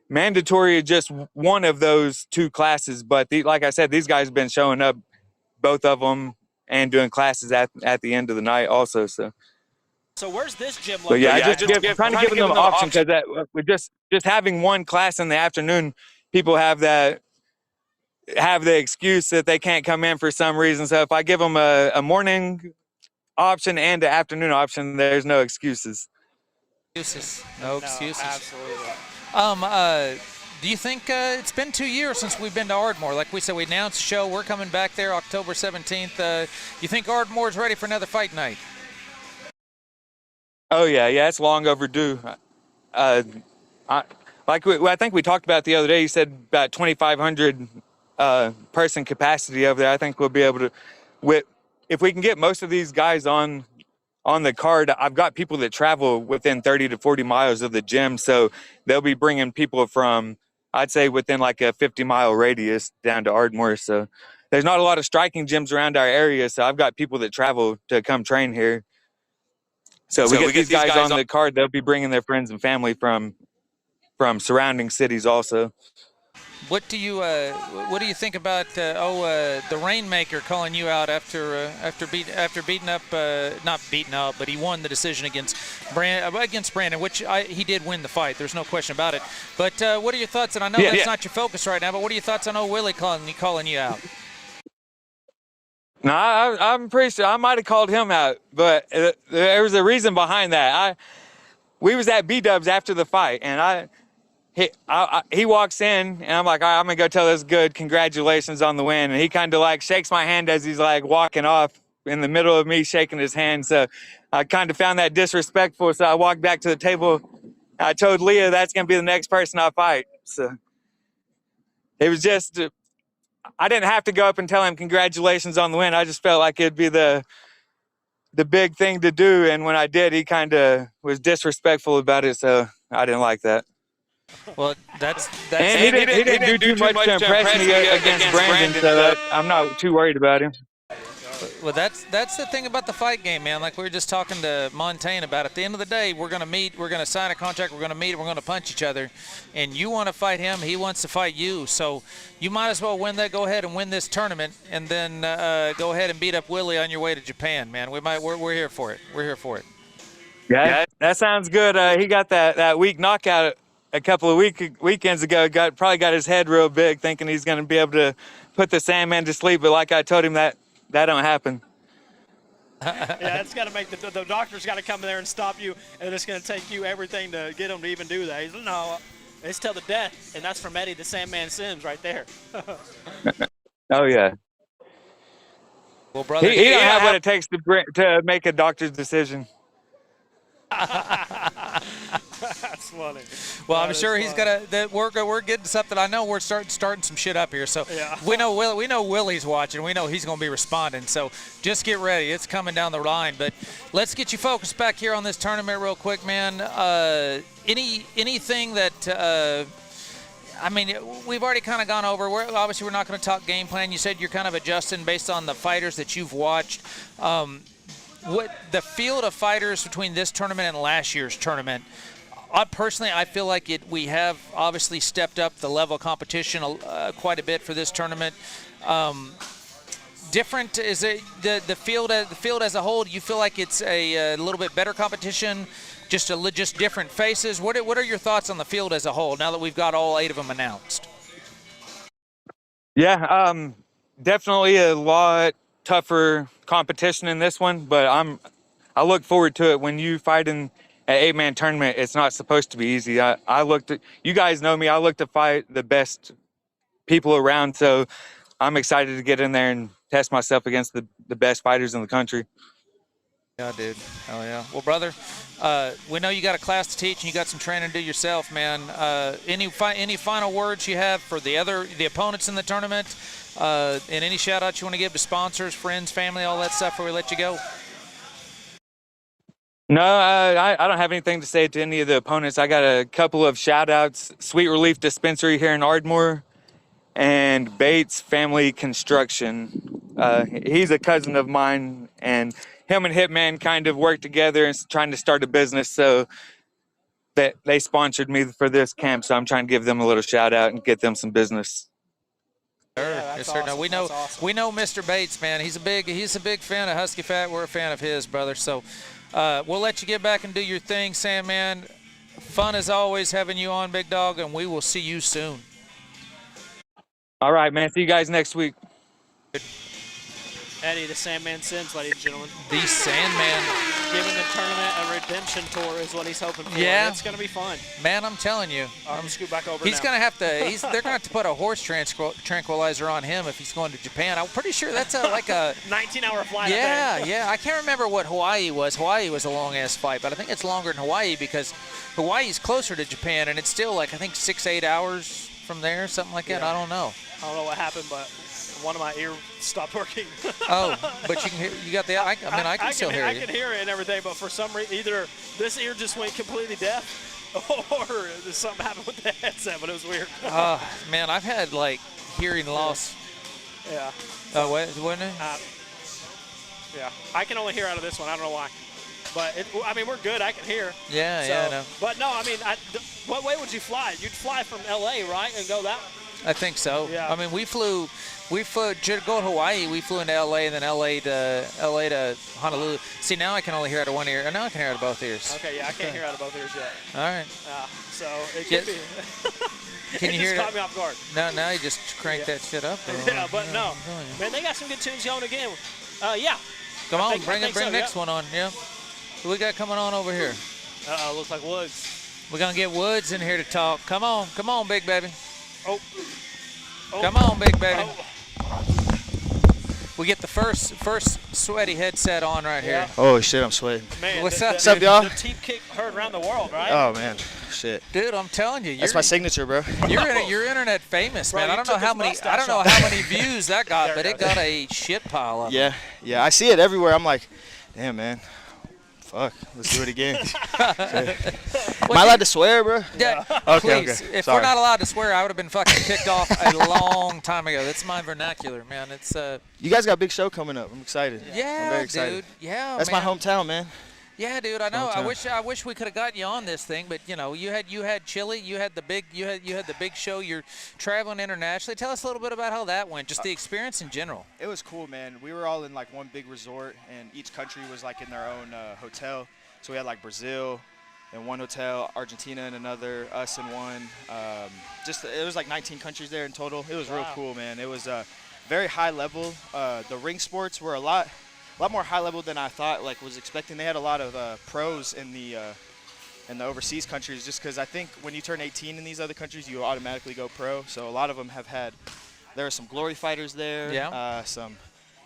E: mandatory is just one of those 2 classes. But like I said, these guys have been showing up, both of them, and doing classes at the end of the night also. So
B: where's this gym
E: located? Yeah, trying to give them the option, because with just having one class in the afternoon, people have the excuse that they can't come in for some reason. So if I give them a morning option and an afternoon option, there's no excuses.
C: No excuses.
B: Absolutely.
C: Do you think it's been 2 years since we've been to Ardmore? Like we said, we announced the show. We're coming back there October 17th. You think Ardmore's ready for another fight night?
E: Oh yeah, it's long overdue. I think we talked about the other day. You said about 2,500 person capacity over there. I think we'll be able to, if we can get most of these guys on the card. I've got people that travel within 30 to 40 miles of the gym, so they'll be bringing people from, I'd say, within like a 50-mile radius down to Ardmore. So there's not a lot of striking gyms around our area, so I've got people that travel to come train here. So we get these guys on the card. They'll be bringing their friends and family from surrounding cities also.
C: What do you think about the Rainmaker calling you out after beating up, not beating up, but he won the decision against Brandon, which he did win the fight. There's no question about it. But what are your thoughts? And I know that's not your focus right now, but what are your thoughts on Willie calling you out?
E: No, I'm pretty sure I might have called him out, but there was a reason behind that. We was at B-Dubs after the fight, and he walks in, and I'm like, all right, I'm going to go tell this good congratulations on the win. And he kind of like shakes my hand as he's like walking off in the middle of me shaking his hand. So I kind of found that disrespectful. So I walked back to the table. I told Leah that's going to be the next person I fight. So it was just, I didn't have to go up and tell him congratulations on the win. I just felt like it'd be the big thing to do, and when I did, he kind of was disrespectful about it, so I didn't like that.
C: Well, that's
E: And he didn't do too much to impress me against Brandon, so I'm not too worried about him.
C: Well, that's the thing about the fight game, man. Like we were just talking to Montaine about. At the end of the day, we're going to meet, we're going to sign a contract, we're going to meet, we're going to punch each other. And you want to fight him, he wants to fight you. So you might as well win that. Go ahead and win this tournament, and then go ahead and beat up Willie on your way to Japan, man. We're here for it. We're here for it.
E: Yeah, that sounds good. He got that weak knockout a couple of weekends ago. Probably got his head real big, thinking he's going to be able to put the Sandman to sleep. But like I told him, that don't happen.
B: Yeah, it's got to make the doctor's got to come in there and stop you, and it's going to take you everything to get him to even do that. He's like, no, it's till the death, and that's from Eddie the Sandman Sims right there.
E: Oh yeah.
C: Well, brother,
E: he don't have what it takes to make a doctor's decision.
B: That's funny.
C: Well, I'm sure he's got we're getting something. I know we're starting some shit up here. So
B: yeah.
C: we know Willie's watching. We know he's going to be responding. So just get ready. It's coming down the line. But let's get you focused back here on this tournament real quick, man. Anything that I mean, we've already kind of gone over. Obviously we're not going to talk game plan. You said you're kind of adjusting based on the fighters that you've watched. What the field of fighters between this tournament and last year's tournament? I feel like we have obviously stepped up the level of competition quite a bit for this tournament. Different is it the field as a whole? Do you feel like it's a little bit better competition? Just different faces. What are your thoughts on the field as a whole now that we've got all 8 of them announced?
E: Yeah, definitely a lot tougher competition in this one, but I look forward to it. When you fight in an 8-man tournament, it's not supposed to be easy. You guys know me, I look to fight the best people around, so I'm excited to get in there and test myself against the best fighters in the country.
C: Yeah, dude. Oh yeah. Well, brother, we know you got a class to teach and you got some training to do yourself, man. Any final words you have for the opponents in the tournament, and any shout outs you want to give to sponsors, friends, family, all that stuff before we let you go?
E: No, I don't have anything to say to any of the opponents. I got a couple of shout outs: Sweet Relief Dispensary here in Ardmore and Bates Family Construction. He's a cousin of mine, and him and Hitman kind of work together and trying to start a business, so that they sponsored me for this camp, so I'm trying to give them a little shout out and get them some business.
B: Yeah,
C: yes, sir.
B: awesome.
C: No, we know Mr. Bates, man. He's a big fan of HuskyFat. We're a fan of his, brother. So we'll let you get back and do your thing, Sandman. Fun as always having you on, big dog, and we will see you soon.
E: All right, man. See you guys next week.
B: Eddie the Sandman Sims, ladies and gentlemen.
C: The Sandman.
B: Giving the tournament a redemption tour is what he's hoping for.
C: Yeah.
B: It's going to be fun.
C: Man, I'm telling you.
B: I'm going to scoot back over
C: He's
B: now.
C: going to have to, they're going to have to put a horse tranquilizer on him if he's going to Japan. I'm pretty sure that's like a
B: 19-hour flight.
C: Yeah. I can't remember what Hawaii was. Hawaii was a long-ass flight, but I think it's longer than Hawaii because Hawaii's closer to Japan, and it's still like, I think 6-8 hours from there, something like that. I don't know.
B: I don't know what happened, but one of my ears stopped working.
C: Oh, but you can hear, you got the, I can still hear you.
B: I can hear it and everything, but for some reason, either this ear just went completely deaf or something happened with the headset, but it was weird.
C: Man, I've had like hearing loss.
B: Yeah.
C: Oh, wasn't it?
B: Yeah. I can only hear out of this one. I don't know why. But, we're good. I can hear.
C: Yeah, I know.
B: But, no, what way would you fly? You'd fly from L.A., right, and go that way?
C: I think so.
B: Yeah.
C: I mean, we flew to go to Hawaii. We flew into L.A. and then L.A. to Honolulu. See, now I can only hear out of one ear. And now I can hear out of both ears.
B: Okay, yeah, I can't hear out of both ears yet.
C: All right.
B: So it could be.
C: Can you hear
B: it? Just caught me off guard.
C: Now you just crank that shit up.
B: Yeah, but no. Man, they got some good tunes going again. Yeah.
C: Come on, bring next one on. Yeah. Who we got coming on over here?
B: Looks like Woods.
C: We're going to get Woods in here to talk. Come on, big baby.
B: Oh.
C: Come on, big baby.
B: Oh.
C: We get the first sweaty headset on right here.
F: Oh shit, I'm sweating.
B: Man,
C: What's up,
F: y'all?
B: The team kick heard around the world, right?
F: Oh man, shit.
C: Dude, I'm telling you,
F: That's my signature, bro.
C: you're internet famous,
B: Bro,
C: man. I
B: you
C: don't know
B: took
C: how
B: his
C: many
B: mustache off.
C: views that got, but it got a shit pile of them.
F: Yeah. I see it everywhere. I'm like, damn, man. Fuck. Let's do it again. Am I allowed to swear, bro?
C: Yeah,
F: Okay,
C: please.
F: okay.
C: If
F: Sorry.
C: we're not allowed to swear, I would have been fucking kicked off a long time ago. That's my vernacular, man. It's
F: You guys got a big show coming up. I'm excited. I'm
C: yeah,
F: very excited.
C: dude. Yeah,
F: That's
C: man.
F: my hometown, man.
C: Yeah, dude. I know.
F: Hometown.
C: I wish we could have got you on this thing, but you know, you had Chile. You had the big show. You're traveling internationally. Tell us a little bit about how that went. Just the experience in general.
F: It was cool, man. We were all in like one big resort, and each country was like in their own hotel. So we had like Brazil in one hotel, Argentina in another, us in one. It was like 19 countries there in total. It was real cool, man. It was very high level. The ring sports were a lot more high level than I thought. Like was expecting. They had a lot of pros in the overseas countries, just because I think when you turn 18 in these other countries, you automatically go pro. So a lot of them have had. There are some glory fighters there.
C: Yeah.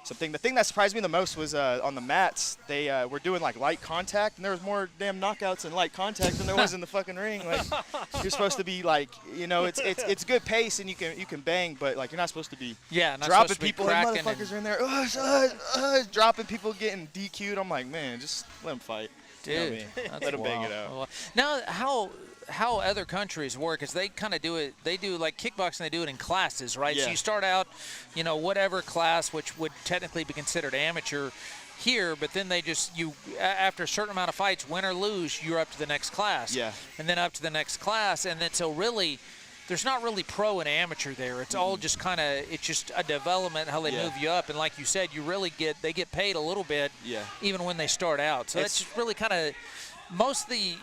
F: The thing that surprised me the most was on the mats. They were doing like light contact, and there was more damn knockouts in light contact than there was in the fucking ring. Like you're supposed to be like, you know, it's good pace and you can bang, but like you're not supposed to be
C: Not
F: dropping
C: supposed to be
F: people. And
C: cracking
F: motherfuckers are in there, dropping people, getting DQ'd. I'm like, man, just let them fight.
C: Dude,
F: You know what I mean?
C: that's
F: Let them bang
C: wild.
F: it out.
C: Well, now, how other countries work is they kind of do it. They do like kickboxing. They do it in classes, right?
F: Yeah.
C: So you start out, you know, whatever class, which would technically be considered amateur here, but then they just after a certain amount of fights, win or lose, you're up to the next class.
F: Yeah.
C: And then up to the next class, and then so really. There's not really pro and amateur there. It's all just kind of, it's just a development, how they
F: Yeah.
C: move you up. And like you said, they get paid a little bit
F: Yeah.
C: even when they start out. So that's just really kind of, most of the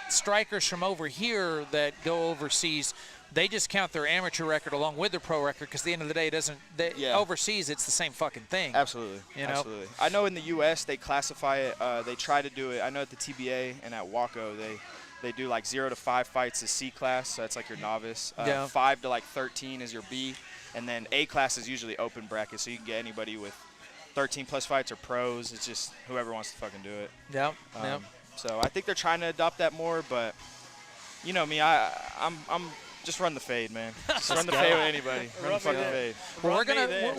C: strikers from over here that go overseas, they just count their amateur record along with their pro record because at the end of the day, overseas, it's the same fucking thing.
F: Absolutely.
C: You know?
F: Absolutely. I know in the U.S. they classify it. They try to do it. I know at the TBA and at WACO they do like 0 to 5 fights is C class, so that's like your novice.
C: Yeah.
F: 5 to like 13 is your B, and then A class is usually open bracket, so you can get anybody with 13 plus fights or pros. It's just whoever wants to fucking do it.
C: Yep. Yep.
F: So I think they're trying to adopt that more, but you know me, I'm just run the fade, man. Just run the fade with anybody. Run the fucking fade.
C: Well,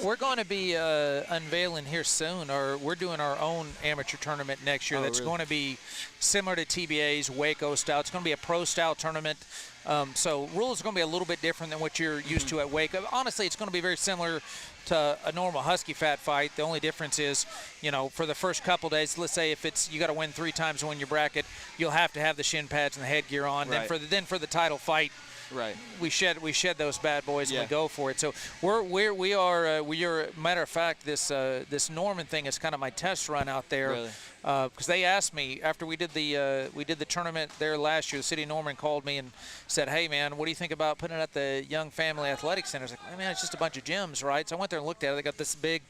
C: we're going to be unveiling here soon, or we're doing our own amateur tournament next year. That's
F: really?
C: going to be similar to TBA's Waco style. It's going to be a pro style tournament. So rules are going to be a little bit different than what you're used to at Waco. Honestly, it's going to be very similar to a normal HuskyFat fight. The only difference is, you know, for the first couple days, let's say if it's you got to win 3 times to win your bracket, you'll have to have the shin pads and the headgear on.
F: Right.
C: Then for the title fight.
F: Right.
C: We shed those bad boys and
F: Yeah.
C: we go for it. So we are matter of fact, this Norman thing is kind of my test run out there.
F: Really?
C: Because they asked me after we did the tournament there last year. The city of Norman called me and said, "Hey man, what do you think about putting it at the Young Family Athletic Center?" I was like, "Hey, man, it's just a bunch of gyms, right?" So I went there and looked at it. They got this big.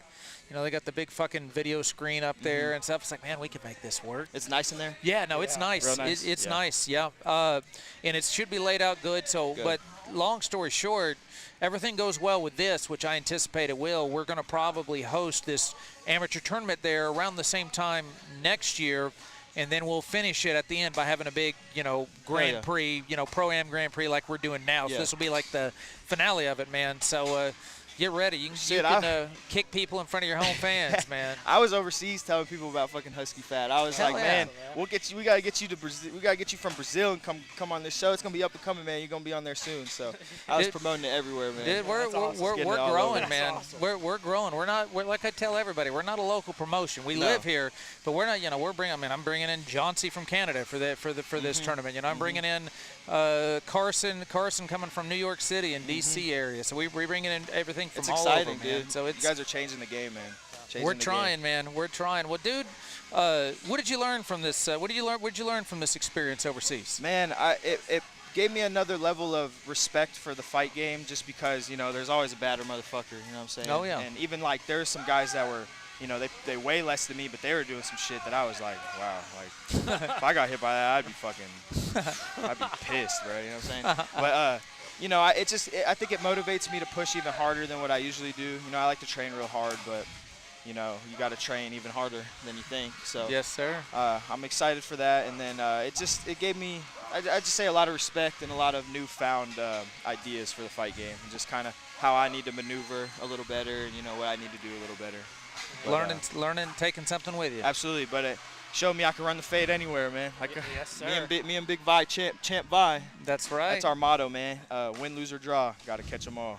C: You know, they got the big fucking video screen up there and stuff. It's like, man, we could make this work.
F: It's nice in there.
C: Yeah, no, it's nice.
F: Real nice.
C: It's
F: Yeah.
C: nice, yeah. And it should be laid out good. So,
F: Good.
C: but long story short, everything goes well with this, which I anticipate it will. We're going to probably host this amateur tournament there around the same time next year. And then we'll finish it at the end by having a big, Grand Prix, Pro-Am Grand Prix like we're doing now. So
F: Yeah.
C: this will be like the finale of it, man. So get ready. You
F: Shit,
C: can kick people in front of your home fans, man.
F: I was overseas telling people about fucking HuskyFat. I was
C: Hell
F: like,
C: yeah.
F: man, we'll get you. We gotta get you to Brazil. We gotta get you from Brazil and come on this show. It's gonna be up and coming, man. You're gonna be on there soon. So I was
C: Dude,
F: promoting it everywhere, man.
C: Dude, we're
F: Getting it all
C: growing,
F: over.
C: man.
B: That's awesome.
C: We're growing. We're like I tell everybody, we're not a local promotion. We
F: No.
C: live here, but we're not. I'm bringing in Johnsy from Canada for this tournament. I'm bringing in Carson coming from New York City and DC area. So we bringing in everything from
F: It's
C: all
F: exciting,
C: over, man.
F: dude.
C: So
F: you guys are changing the game, man. Changing
C: we're
F: the
C: trying,
F: game.
C: man. We're trying. Well, dude, what did you learn from this? What did you learn from this experience overseas?
F: Man, it gave me another level of respect for the fight game, just because there's always a badder motherfucker. You know what I'm saying?
C: Oh, yeah.
F: And even like there's some guys that were. They weigh less than me, but they were doing some shit that I was like, wow, like if I got hit by that, I'd be pissed, bro. You know what I'm saying? But I think it motivates me to push even harder than what I usually do. I like to train real hard, but you got to train even harder than you think. So
C: Yes, sir.
F: I'm excited for that, and then it gave me I just say a lot of respect and a lot of newfound ideas for the fight game, and just kind of how I need to maneuver a little better, and what I need to do a little better. But,
C: learning, taking something with you.
F: Absolutely, but it showed me I can run the fade anywhere, man.
B: Yes, sir.
F: Me and Big Vi, champ Vi.
C: That's right.
F: That's our motto, man. Win, lose, or draw. Got to catch them all.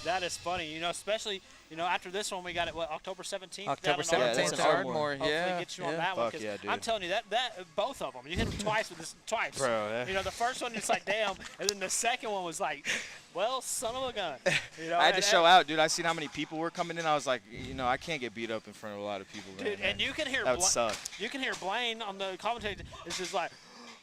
B: That is funny, especially, after this one, we got it, October 17th?
C: October
B: down in
C: 17th,
F: that's in
C: Ardmore.
B: Hopefully
C: Yeah.
B: get you on that one. 'Cause
F: yeah, dude.
B: I'm telling you, that both of them, you hit them twice with this, twice.
F: Bro, yeah.
B: The first one, it's like, damn, and then the second one was like, well, son of a gun.
F: I had to show out, dude. I seen how many people were coming in. I was like, I can't get beat up in front of a lot of people.
B: Dude,
F: man.
B: and you can hear
F: that would suck.
B: You can hear Blaine on the commentator. It's just like,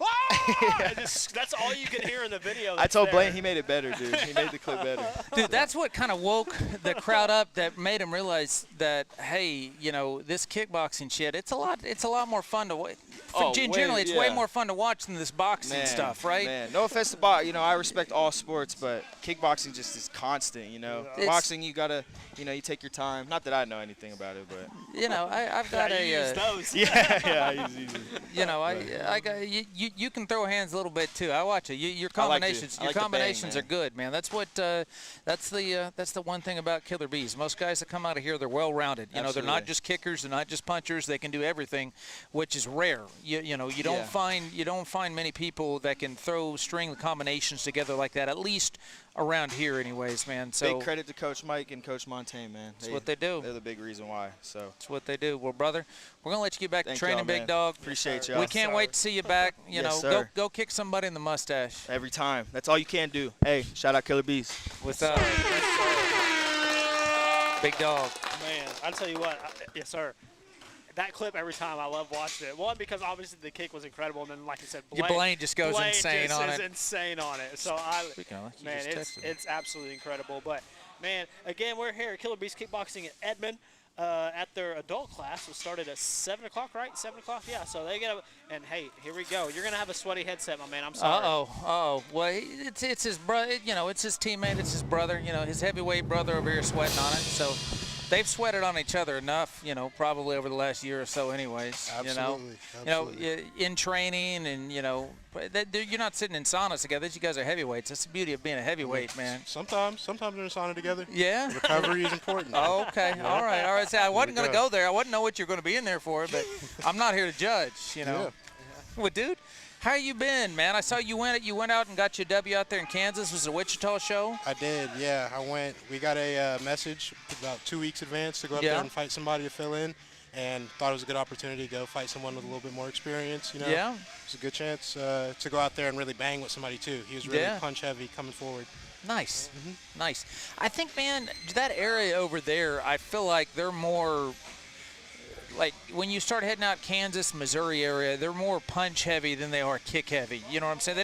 B: ah! That's all you can hear in the video.
F: I told Blaine he made it better, dude. He made the clip better.
C: Dude, that's what kind of woke the crowd up, that made him realize that, hey, this kickboxing shit, it's a lot more fun to watch. Generally, it's way more fun to watch than this boxing stuff, right?
F: Man, no offense to boxing. I respect all sports, but kickboxing just is constant, Boxing, you gotta, you take your time. Not that I know anything about it, but.
C: I've got
B: use those.
F: Yeah, I use
C: I got you can throw hands a little bit too. I watch it. Your combinations,
F: I like the
C: combinations
F: bang,
C: are good, man. That's what that's the one thing about Killerbees. Most guys that come out of here, they're well-rounded. They're not just kickers, they're not just punchers. They can do everything, which is rare. You don't find many people that can string the combinations together like that. At least around here, anyways, man. So
F: big credit to Coach Mike and Coach Montaine, man.
C: That's what they do.
F: They're the big reason why. So
C: that's what they do. Well, brother, we're gonna let you get back to training, big dog.
F: Appreciate y'all.
C: We can't wait to see you back. Go kick somebody in the mustache.
F: Every time. That's all you can do. Hey, shout out Killerbees.
C: What's up? Big dog.
B: Man, I'll tell you what. Yes, sir. That clip every time, I love watching it. One, because obviously the kick was incredible, and then like you said,
C: Blaine just goes insane on it.
B: Insane on it. So it's absolutely incredible. But man, again, we're here at Killerbees Kickboxing at Edmond. At their adult class, it started at 7 o'clock, right? 7 o'clock, yeah. So they get and hey, here we go. You're gonna have a sweaty headset, my man. I'm sorry.
C: Well, it's his brother. It's his teammate. It's his brother. His heavyweight brother over here sweating on it. So they've sweated on each other enough. Probably over the last year or so, anyways.
A: Absolutely.
C: In training, and you're not sitting in saunas together. You guys are heavyweights. That's the beauty of being a heavyweight, man.
A: Sometimes they're in a sauna together.
C: Yeah.
A: Recovery is important.
C: Oh, okay. Yeah. All right. So I wasn't going to go there. I wouldn't know what you're going to be in there for, but I'm not here to judge.
A: Yeah.
C: Well, dude, how you been, man? I saw you went out and got your W out there in Kansas. Was it a Wichita show?
A: I did, yeah. I went. We got a message about 2 weeks advance to go up there and fight somebody to fill in, and thought it was a good opportunity to go fight someone with a little bit more experience.
C: Yeah.
A: It's a good chance to go out there and really bang with somebody too. He was really punch heavy coming forward.
C: Nice, nice. I think, man, that area over there, I feel like they're more. Like when you start heading out Kansas, Missouri area, they're more punch heavy than they are kick heavy. You know what I'm saying?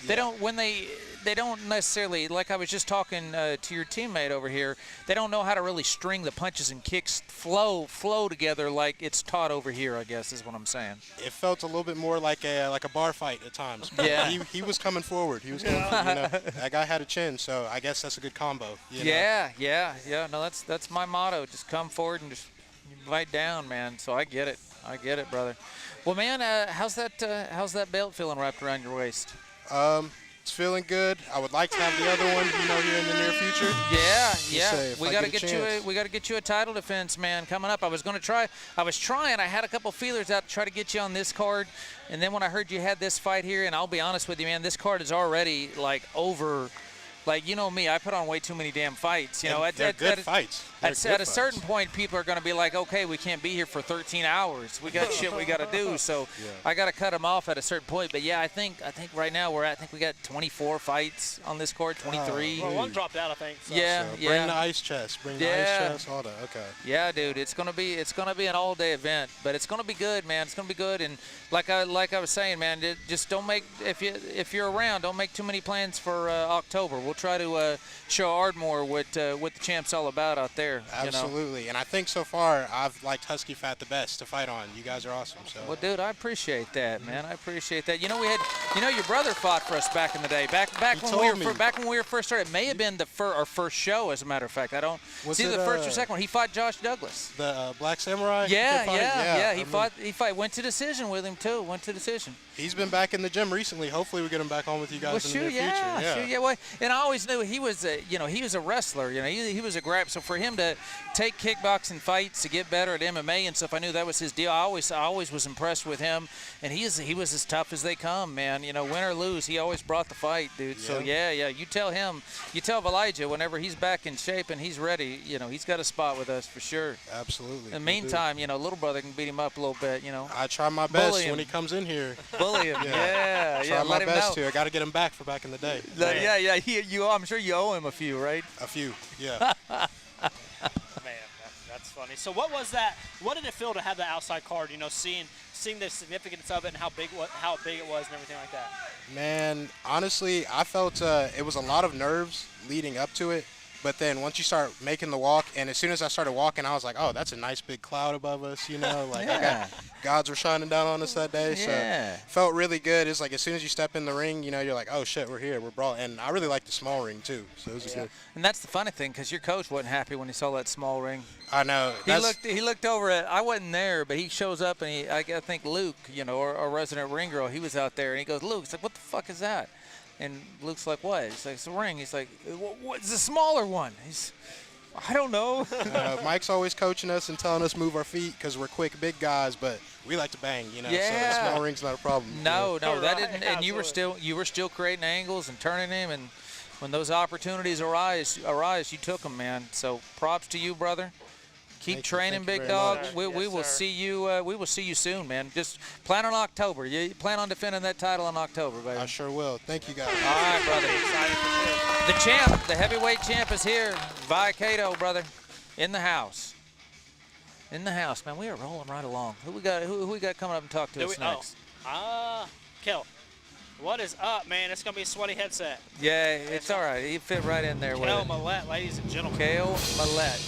C: They don't necessarily, like I was just talking to your teammate over here, they don't know how to really string the punches and kicks flow together like it's taught over here, I guess is what I'm saying.
A: It felt a little bit more like a bar fight at times.
C: Yeah.
A: He was coming forward. He was coming forward, that guy had a chin, so I guess that's a good combo.
C: Yeah. No, that's my motto. Just come forward and just bite down, man. So I get it, brother. Well, man, how's that belt feeling wrapped around your waist?
A: It's feeling good. I would like to have the other one, here in the near future.
C: Yeah. We got to get you a title defense, man, coming up. I was trying. I had a couple feelers out to try to get you on this card, and then when I heard you had this fight here, and I'll be honest with you, man, this card is already like over. Like, me, I put on way too many damn fights.
A: They're good fights.
C: At a certain point, people are going to be like, okay, we can't be here for 13 hours. We got shit we got to do. So I got to cut them off at a certain point. But, yeah, I think right now we got 24 fights on this court, 23.
B: Well, one dropped out, I think. So.
C: Yeah.
A: Bring the ice chest. Bring the ice chest, all that. Okay.
C: Yeah, dude, it's gonna be an all-day event, but it's gonna be good, man. It's gonna be good. And like I was saying, man, just don't make if you're around, don't make too many plans for October. We'll try to show Ardmore what the champ's all about out there. there.
G: Absolutely. And I think so far I've liked HuskyFat the best to fight on. You guys are awesome. So.
C: Well, dude, I appreciate that, man. I appreciate that. Your brother fought for us back in the day. Back when we were first started. It may have been our first show, as a matter of fact. I don't. Was it the first or second one? He fought Josh Douglas.
G: The Black Samurai.
C: Yeah. He went to decision with him too. Went to decision.
G: He's been back in the gym recently. Hopefully, we get him back on with you guys in the near future.
C: Yeah. Well, and I always knew he was he was a wrestler. He was a grab. So for him to take kickboxing fights to get better at MMA and stuff, I knew that was his deal. I always was impressed with him, and he was as tough as they come, man. Win or lose, he always brought the fight, dude. Yeah. So yeah. You tell Elijah whenever he's back in shape and he's ready. He's got a spot with us for sure.
G: Absolutely.
C: In the meantime, little brother can beat him up a little bit.
G: I try my best when he comes in here.
C: Bully him. Yeah.
G: Try my
C: let him
G: best
C: know.
G: to. I got to get him back for back in the day.
C: Yeah. I'm sure you owe him a few, right?
G: A few. Yeah.
B: Man, that's funny. So what was that? What did it feel to have the outside card? Seeing the significance of it and how big it was and everything like that.
G: Man, honestly, I felt it was a lot of nerves leading up to it. But then once you start making the walk, and as soon as I started walking, I was like, oh, that's a nice big cloud above us, gods were shining down on us that day. So felt really good. It's like as soon as you step in the ring, you're like, oh, shit, we're here. We're brawling. And I really like the small ring, too. So it was good.
C: And that's the funny thing, because your coach wasn't happy when he saw that small ring.
G: I know.
C: He looked over at, I wasn't there, but he shows up, and I think Luke, our resident ring girl, he was out there, and he goes, Luke, it's like, what the fuck is that? And Luke's like, what? He's like, it's a ring. He's like, what's the smaller one? I don't know.
G: Mike's always coaching us and telling us move our feet because we're quick, big guys, but we like to bang, So the small ring's not a problem.
C: No, that didn't. And you were still creating angles and turning him, and when those opportunities arise, you took them, man. So props to you, brother. Keep training, big dog. We will see you. We will see you soon, man. Just plan on October. You plan on defending that title in October, baby.
G: I sure will. Thank you, guys.
C: All right, brother. The champ, the heavyweight champ, is here. Vicato, brother, in the house. In the house, man. We are rolling right along. Who we got coming up and talk to us next?
B: Kel. What is up, man? It's going to be a sweaty headset.
C: Yeah, it's all right. He fit right in there with it.
B: Kale Milette, ladies and gentlemen.
C: Kale Milette.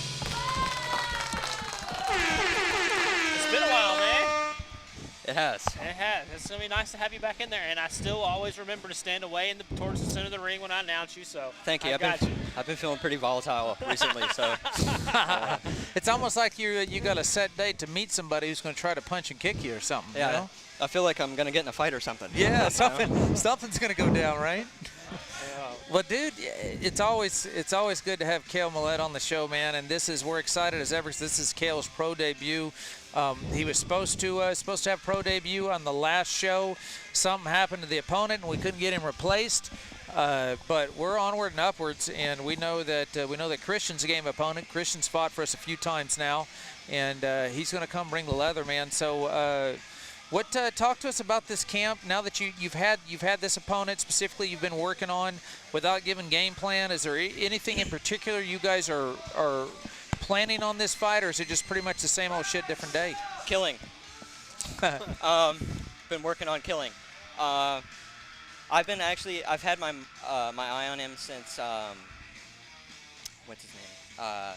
B: It's been a while, man.
H: It has.
B: It's going to be nice to have you back in there, and I still always remember to stand away towards the center of the ring when I announce you, so
H: thank you. I've been feeling pretty volatile recently, so.
C: It's almost like you got a set date to meet somebody who's going to try to punch and kick you or something,
H: Yeah, I feel like I'm going to get in a fight or something.
C: Yeah, something's going to go down, right? Well, dude, it's always good to have Kale Milette on the show, man. And we're excited as ever. This is Kale's pro debut. He was supposed to have pro debut on the last show. Something happened to the opponent, and we couldn't get him replaced. But we're onward and upwards, and we know that Christian's a game opponent. Christian's fought for us a few times now, and he's going to come bring the leather, man. So. Talk to us about this camp now that you've had this opponent specifically you've been working on without giving game plan. Is there anything in particular you guys are planning on this fight, or is it just pretty much the same old shit, different day?
H: Killing. Been working on killing. I've had my eye on him since what's his name?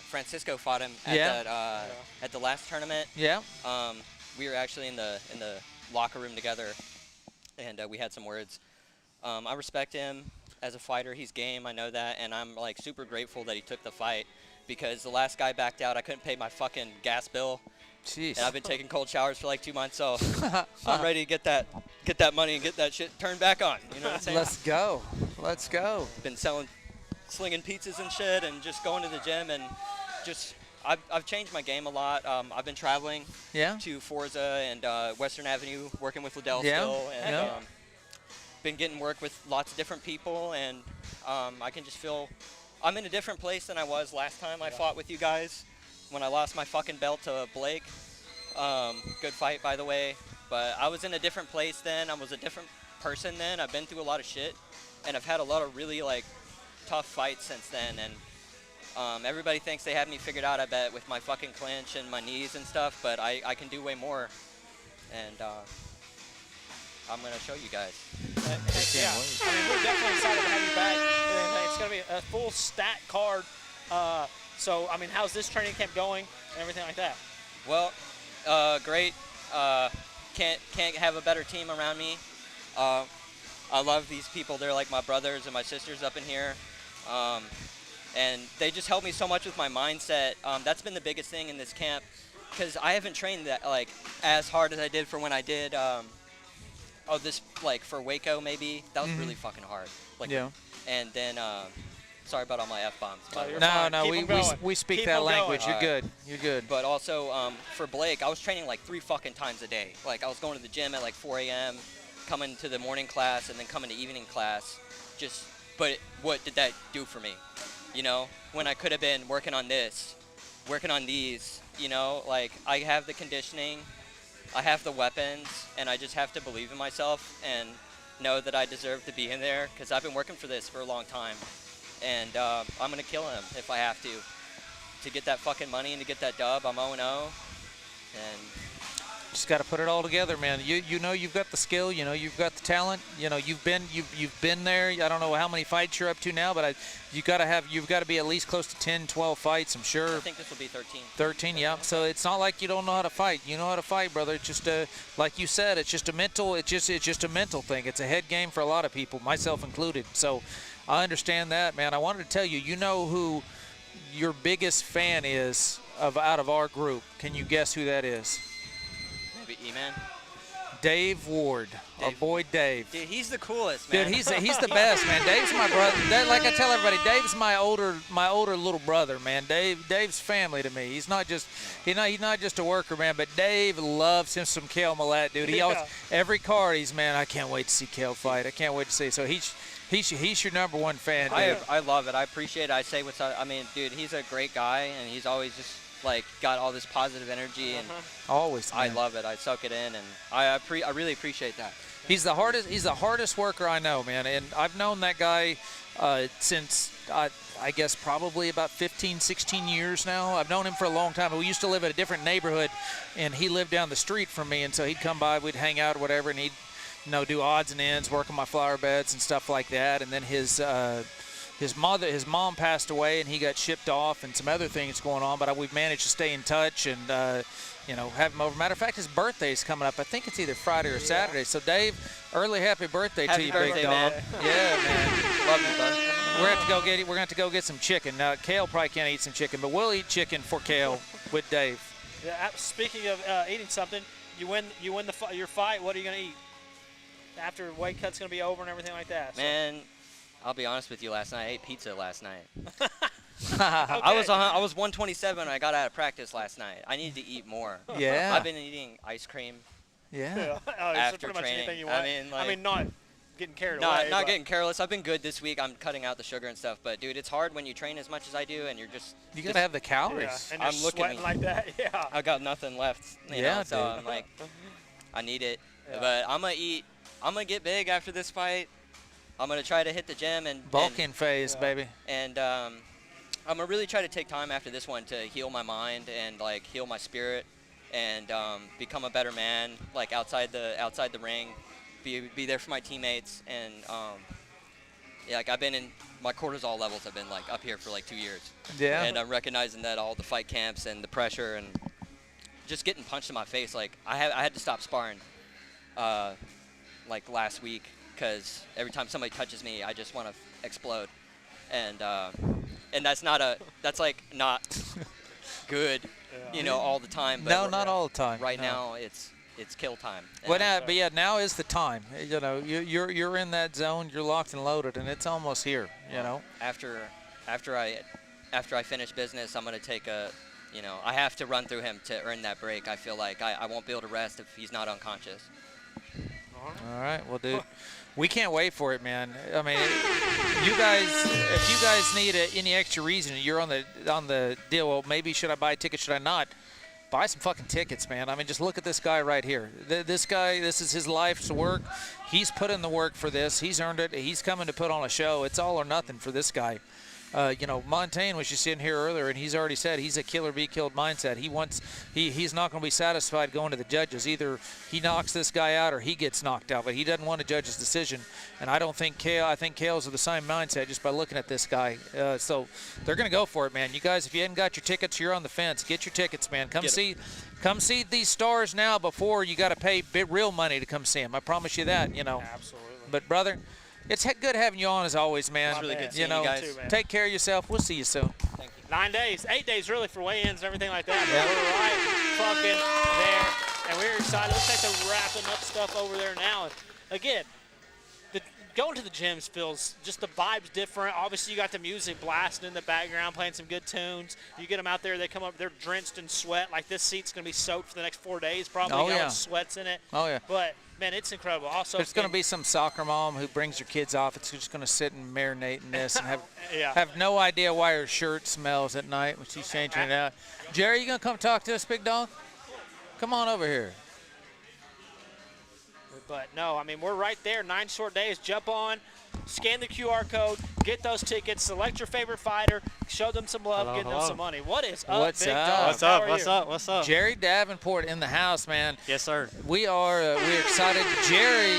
H: Francisco fought him at the last tournament.
C: Yeah.
H: We were actually in the locker room together, and we had some words. I respect him as a fighter. He's game. I know that, and I'm like super grateful that he took the fight because the last guy backed out. I couldn't pay my fucking gas bill.
C: Jeez.
H: And I've been taking cold showers for like 2 months, so I'm ready to get that money and get that shit turned back on. You know what I'm saying?
C: Let's go.
H: Been slinging pizzas and shit, and just going to the gym and just. I've changed my game a lot. I've been traveling to Forza and Western Avenue, working with Liddell still, and been getting work with lots of different people, and I can just feel I'm in a different place than I was last time I fought with you guys when I lost my fucking belt to Blake. Good fight, by the way, but I was in a different place then. I was a different person then. I've been through a lot of shit, and I've had a lot of really tough fights since then, and everybody thinks they have me figured out, I bet, with my fucking clinch and my knees and stuff, but I can do way more, and I'm going to show you guys.
B: Yeah, I mean, we're definitely excited to have you back. And it's going to be a full stat card So, I mean, how's this training camp going and everything like that?
H: Well, great. Can't have a better team around me. I love these people. They're like my brothers and my sisters up in here. And they just help me so much with my mindset. That's been the biggest thing in this camp, because I haven't trained that like as hard as I did for when I did this like for Waco maybe. That was really fucking hard. Like,
C: yeah.
H: And then sorry about all my F-bombs.
C: We speak that language. You're good. You're good.
H: But also for Blake, I was training like 3 fucking times a day. Like I was going to the gym at like 4 a.m., coming to the morning class, and then coming to evening class. But what did that do for me? You know, when I could have been working on this, working on these, you know, like I have the conditioning, I have the weapons, and I just have to believe in myself and know that I deserve to be in there, because I've been working for this for a long time. And I'm going to kill him if I have to get that fucking money and to get that dub. I'm 0-0. And
C: just got to put it all together, man. You know you've got the skill. You know you've got the talent. You know you've been there. I don't know how many fights you're up to now, but you've got to be at least close to 10, 12 fights. I'm sure.
H: I think this will be 13.
C: 13, yeah. So it's not like you don't know how to fight. You know how to fight, brother. It's just like you said, it's just a mental. It's just a mental thing. It's a head game for a lot of people, myself included. So I understand that, man. I wanted to tell you. You know who your biggest fan is out of our group? Can you guess who that is?
H: E-Man.
C: Dave Ward, our boy Dave.
H: Dude, he's the coolest, man.
C: Dude, he's the best, man. Dave's my brother. Like I tell everybody, Dave's my older little brother, man. Dave's family to me. He's not just a worker, man. But Dave loves him some Kale Milette, dude. He always every card he's, man, I can't wait to see Kale fight. I can't wait to see. So he's your number one fan, dude.
H: I love it. I appreciate it. I say what's up. I mean, dude, he's a great guy, and he's always just like got all this positive energy, and
C: always, man.
H: I love it. I soak it in, and I really appreciate that.
C: He's the hardest worker I know, man, and I've known that guy since I guess probably about 15, 16 years now. I've known him for a long time. We used to live in a different neighborhood, and he lived down the street from me, and so he'd come by, we'd hang out or whatever, and he'd do odds and ends, work on my flower beds and stuff like that. And then his mom passed away, and he got shipped off, and some other things going on. But we've managed to stay in touch and have him over. Matter of fact, his birthday's coming up. I think it's either Friday or Saturday. So Dave, early happy birthday to you, big dog.
H: Man.
C: Yeah, man.
H: Love you, bud.
C: We're going to have to go get some chicken. Now Kale probably can't eat some chicken, but we'll eat chicken for Kale with Dave.
B: Yeah, speaking of eating something, you win your fight. What are you gonna eat after weight cut's gonna be over and everything like that?
H: Man, I'll be honest with you. Last night I ate pizza. Last night.
B: Okay.
H: I was 127 when I got out of practice last night. I need to eat more.
C: Yeah.
H: I've been eating ice cream.
C: Yeah.
H: After
B: pretty much
H: training.
B: anything you want. I mean, not getting carried away.
H: Not getting careless. I've been good this week. I'm cutting out the sugar and stuff. But dude, it's hard when you train as much as I do, and you're just
C: you gotta have the calories.
B: Yeah. And I'm looking like that. Yeah.
H: I got nothing left. You know, so I'm like, I need it. Yeah. But I'm gonna eat. I'm gonna get big after this fight. I'm gonna try to hit the gym and
C: bulking phase, baby.
H: And I'm gonna really try to take time after this one to heal my mind and like heal my spirit and become a better man, like outside the ring, be there for my teammates, and like I've been in my cortisol levels have been like up here for like 2 years.
C: Yeah.
H: And I'm recognizing that all the fight camps and the pressure and just getting punched in my face, like I had to stop sparring like last week, because every time somebody touches me, I just want to explode, and that's like not good, all the time. But
C: no, not all the time.
H: Right now, it's kill time.
C: But yeah, now is the time. You're in that zone. You're locked and loaded, and it's almost here.
H: After I finish business, I'm gonna take I have to run through him to earn that break. I feel like I won't be able to rest if he's not unconscious.
C: All right, well, dude, we can't wait for it, man. I mean, if you guys need any extra reason, you're on the deal. Well, maybe should I buy a ticket? Should I not? Buy some fucking tickets, man. I mean, just look at this guy right here. This guy, this is his life's work. He's put in the work for this. He's earned it. He's coming to put on a show. It's all or nothing for this guy. Montaine was just in here earlier, and he's already said he's a killer be killed mindset. He's not going to be satisfied going to the judges. Either he knocks this guy out or he gets knocked out, but he doesn't want to judge his decision. And I think Kale's of the same mindset just by looking at this guy. So they're going to go for it, man. You guys, if you hadn't got your tickets, you're on the fence. Get your tickets, man. Come see these stars now before you got to pay real money to come see them. I promise you that.
B: Absolutely.
C: But brother, it's good having you on as always, man.
H: It's really good seeing you guys.
B: Too, man.
C: Take care of yourself. We'll see you soon.
H: Thank you.
B: 9 days, 8 days really for weigh-ins and everything like that. But we're right fucking there, and we're excited. Looks like they're wrapping up stuff over there now. Again, going to the gyms feels just the vibe's different. Obviously, you got the music blasting in the background, playing some good tunes. You get them out there, they come up, they're drenched in sweat. Like this seat's gonna be soaked for the next 4 days, probably.
C: Oh, yeah.
B: Sweats in it.
C: Oh yeah.
B: But man, it's incredible. Also,
C: there's going to be some soccer mom who brings her kids off. It's just going to sit and marinate in this and have no idea why her shirt smells at night when she's changing it out. Jerry, you going to come talk to us, big dog? Come on over here.
B: But no, I mean, we're right there. 9 short days. Jump on, scan the QR code, get those tickets, select your favorite fighter, show them some love, give them some money. What is up,
C: What's
B: big
C: up?
B: dog?
I: What's up?
C: Jerry Davenport in the house, man.
I: Yes, sir.
C: We're excited. Jerry,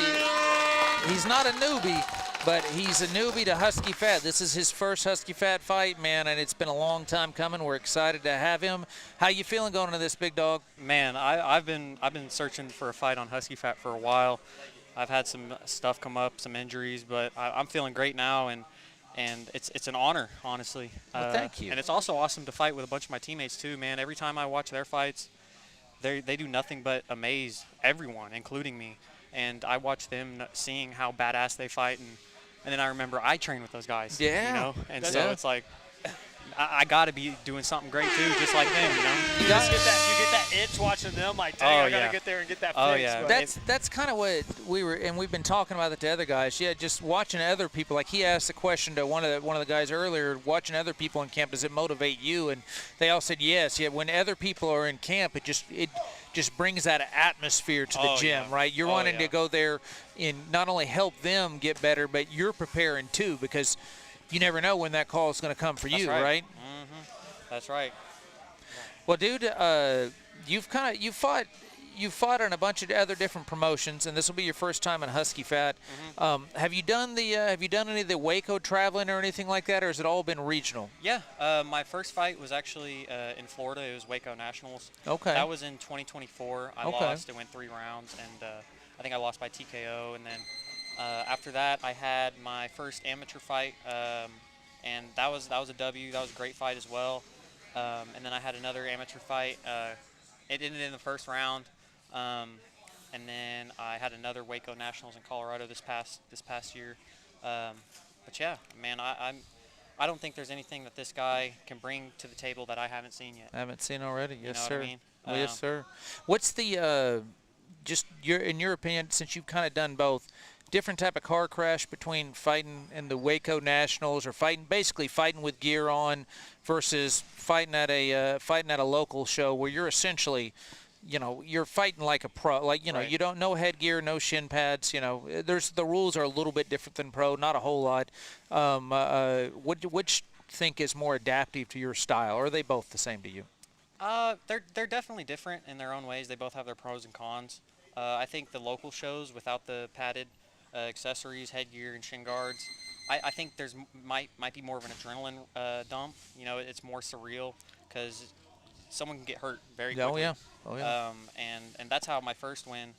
C: he's not a newbie, but he's a newbie to HuskyFat. This is his first HuskyFat fight, man, and it's been a long time coming. We're excited to have him. How you feeling going into this, big dog?
I: Man, I've been searching for a fight on HuskyFat for a while. I've had some stuff come up, some injuries, but I'm feeling great now, and it's an honor, honestly.
C: Well, thank you.
I: And it's also awesome to fight with a bunch of my teammates too, man. Every time I watch their fights, they do nothing but amaze everyone, including me. And I watch them seeing how badass they fight, and then I remember I train with those guys.
C: Yeah.
I: And so it's like, I got to be doing something great too, just like them,
B: You just get that itch watching them, like, dang, I got to get there and get that fixed.
I: Yeah.
C: That's kind of what we've been talking about it to other guys. Yeah, just watching other people. Like he asked a question to one of the guys earlier, watching other people in camp, does it motivate you? And they all said yes. Yeah, when other people are in camp, it just brings that atmosphere to the gym, right? You're wanting to go there and not only help them get better, but you're preparing too, because you never know when that call is going to come for you, right?
I: Mm-hmm. That's right.
C: Well, dude, you fought in a bunch of other different promotions, and this will be your first time in HuskyFat.
I: Mm-hmm.
C: Have you done any of the Waco traveling or anything like that, or has it all been regional?
I: Yeah, my first fight was actually in Florida. It was Waco Nationals.
C: Okay.
I: That was in 2024. I lost. It went 3 rounds, and I think I lost by TKO. And then after that, I had my first amateur fight, and that was a W. That was a great fight as well. And then I had another amateur fight. It ended in the first round. And then I had another Waco Nationals in Colorado this past year. But yeah, man, I don't think there's anything that this guy can bring to the table that I haven't seen yet.
C: I haven't seen already. Yes,
I: you know
C: sir.
I: What I mean?
C: Well, yes, sir. What's the in your opinion, since you've kind of done both, different type of car crash between fighting in the Waco Nationals or basically fighting with gear on versus fighting at a local show where you're essentially, you're fighting like a pro, like,
I: right.
C: You don't know headgear, no shin pads, the rules are a little bit different than pro, not a whole lot. Which think is more adaptive to your style, or are they both the same to you?
I: They're definitely different in their own ways. They both have their pros and cons. I think the local shows without the padded accessories, headgear, and shin guards, I think there's might be more of an adrenaline dump. It's more surreal because someone can get hurt very quickly.
C: Oh yeah.
I: And that's how my first win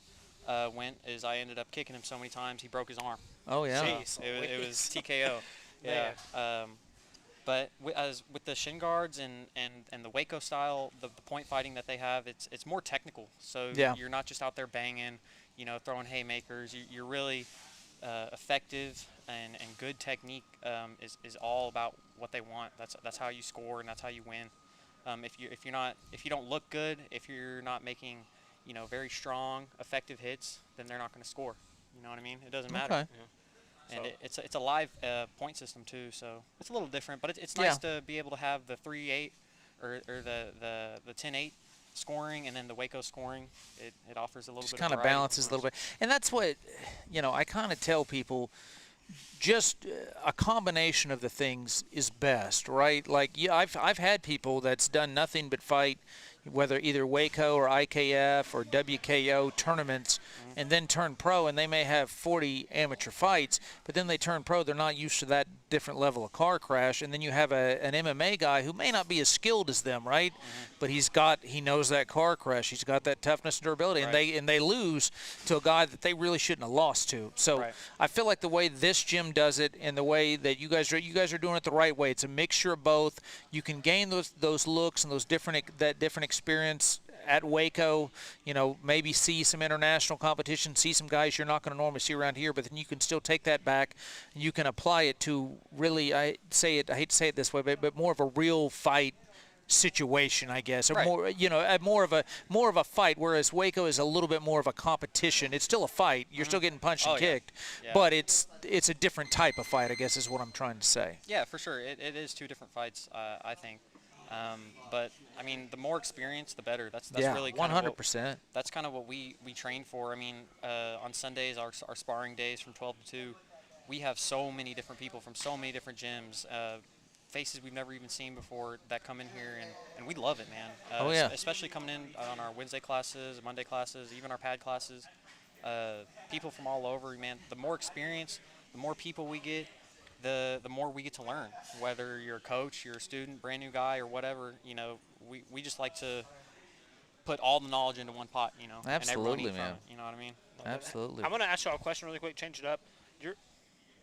I: went. Is I ended up kicking him so many times he broke his arm.
C: Oh yeah.
B: Jeez.
I: It was TKO. Yeah. But with the shin guards and the Waco style, the point fighting that they have, it's more technical. So you're not just out there banging, throwing haymakers. You're really effective, and good technique is all about what they want. That's how you score, and that's how you win. If you don't look good, if you're not making very strong, effective hits, then they're not going to score. You know what I mean? It doesn't matter.
C: Okay.
I: Yeah. And it's a live point system too, so it's a little different. But it's nice to be able to have the 3-8 or the 10-8 scoring, and then the Waco scoring. It offers a little bit.
C: Kind of balances a little bit, and that's what I kind of tell people. just a combination of the things is best, right? Like, yeah, I've had people that's done nothing but fight, whether either Waco or IKF or WKO tournaments, and then turn pro, and they may have 40 amateur fights, but then they turn pro, they're not used to that different level of car crash, and then you have an MMA guy who may not be as skilled as them, right? But he knows that car crash, he's got that toughness and durability, and they lose to a guy that they really shouldn't have lost to. So I feel like the way this gym does it, and the way that you guys are doing it the right way, it's a mixture of both. You can gain those looks and that different experience at Waco, maybe see some international competition, see some guys you're not going to normally see around here, but then you can still take that back and you can apply it to really, I hate to say it this way, but more of a real fight situation, I guess, or more of a fight, whereas Waco is a little bit more of a competition. It's still a fight. You're still getting punched and kicked, but it's a different type of fight, I guess, is what I'm trying to say.
I: Yeah, for sure. It is two different fights, I think. But I mean, the more experience, the better. That's really kind
C: 100%.
I: That's kind of what we train for. I mean, on Sundays, our sparring days from 12 to 2, we have so many different people from so many different gyms, faces we've never even seen before that come in here, and we love it, man. Especially coming in on our Wednesday classes, Monday classes, even our pad classes. People from all over, man. The more experience, the more people we get, the more we get to learn. Whether you're a coach, you're a student, brand new guy, or whatever, we just like to put all the knowledge into one pot,
C: Absolutely,
I: and
C: man.
I: You know what I mean?
C: Absolutely.
B: I'm going to ask y'all a question really quick, change it up.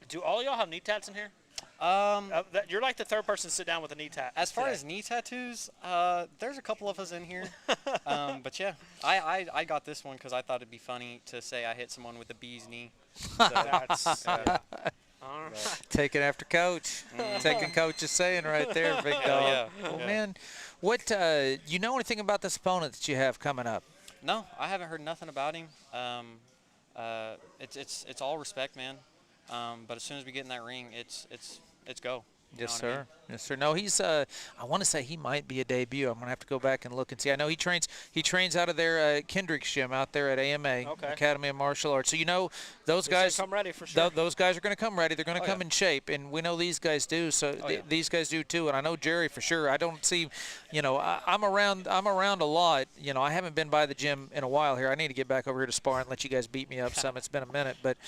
B: Do all y'all have knee tats in here? You're like the third person to sit down with a knee tat.
I: As far as knee tattoos, there's a couple of us in here. But yeah, I got this one because I thought it'd be funny to say I hit someone with a bee's knee. So,
B: that's all right.
C: Taking after Coach. Taking Coach's saying right there, big dog. Well, man, what you know anything about this opponent that you have coming up?
I: No, I haven't heard nothing about him. It's all respect, man. But as soon as we get in that ring, it's go.
C: Yes, sir. I mean? Yes, sir. No, he's. I want to say he might be a debut. I'm gonna have to go back and look and see. I know he trains out of their Kendrick's gym out there at AMA, Academy of Martial Arts. So those guys
B: come ready for sure.
C: Those guys are gonna come ready. They're gonna come in shape, and we know these guys do. So these guys do too. And I know Jerry for sure. I don't see. I'm around a lot. I haven't been by the gym in a while here. I need to get back over here to spar and let you guys beat me up some. It's been a minute, but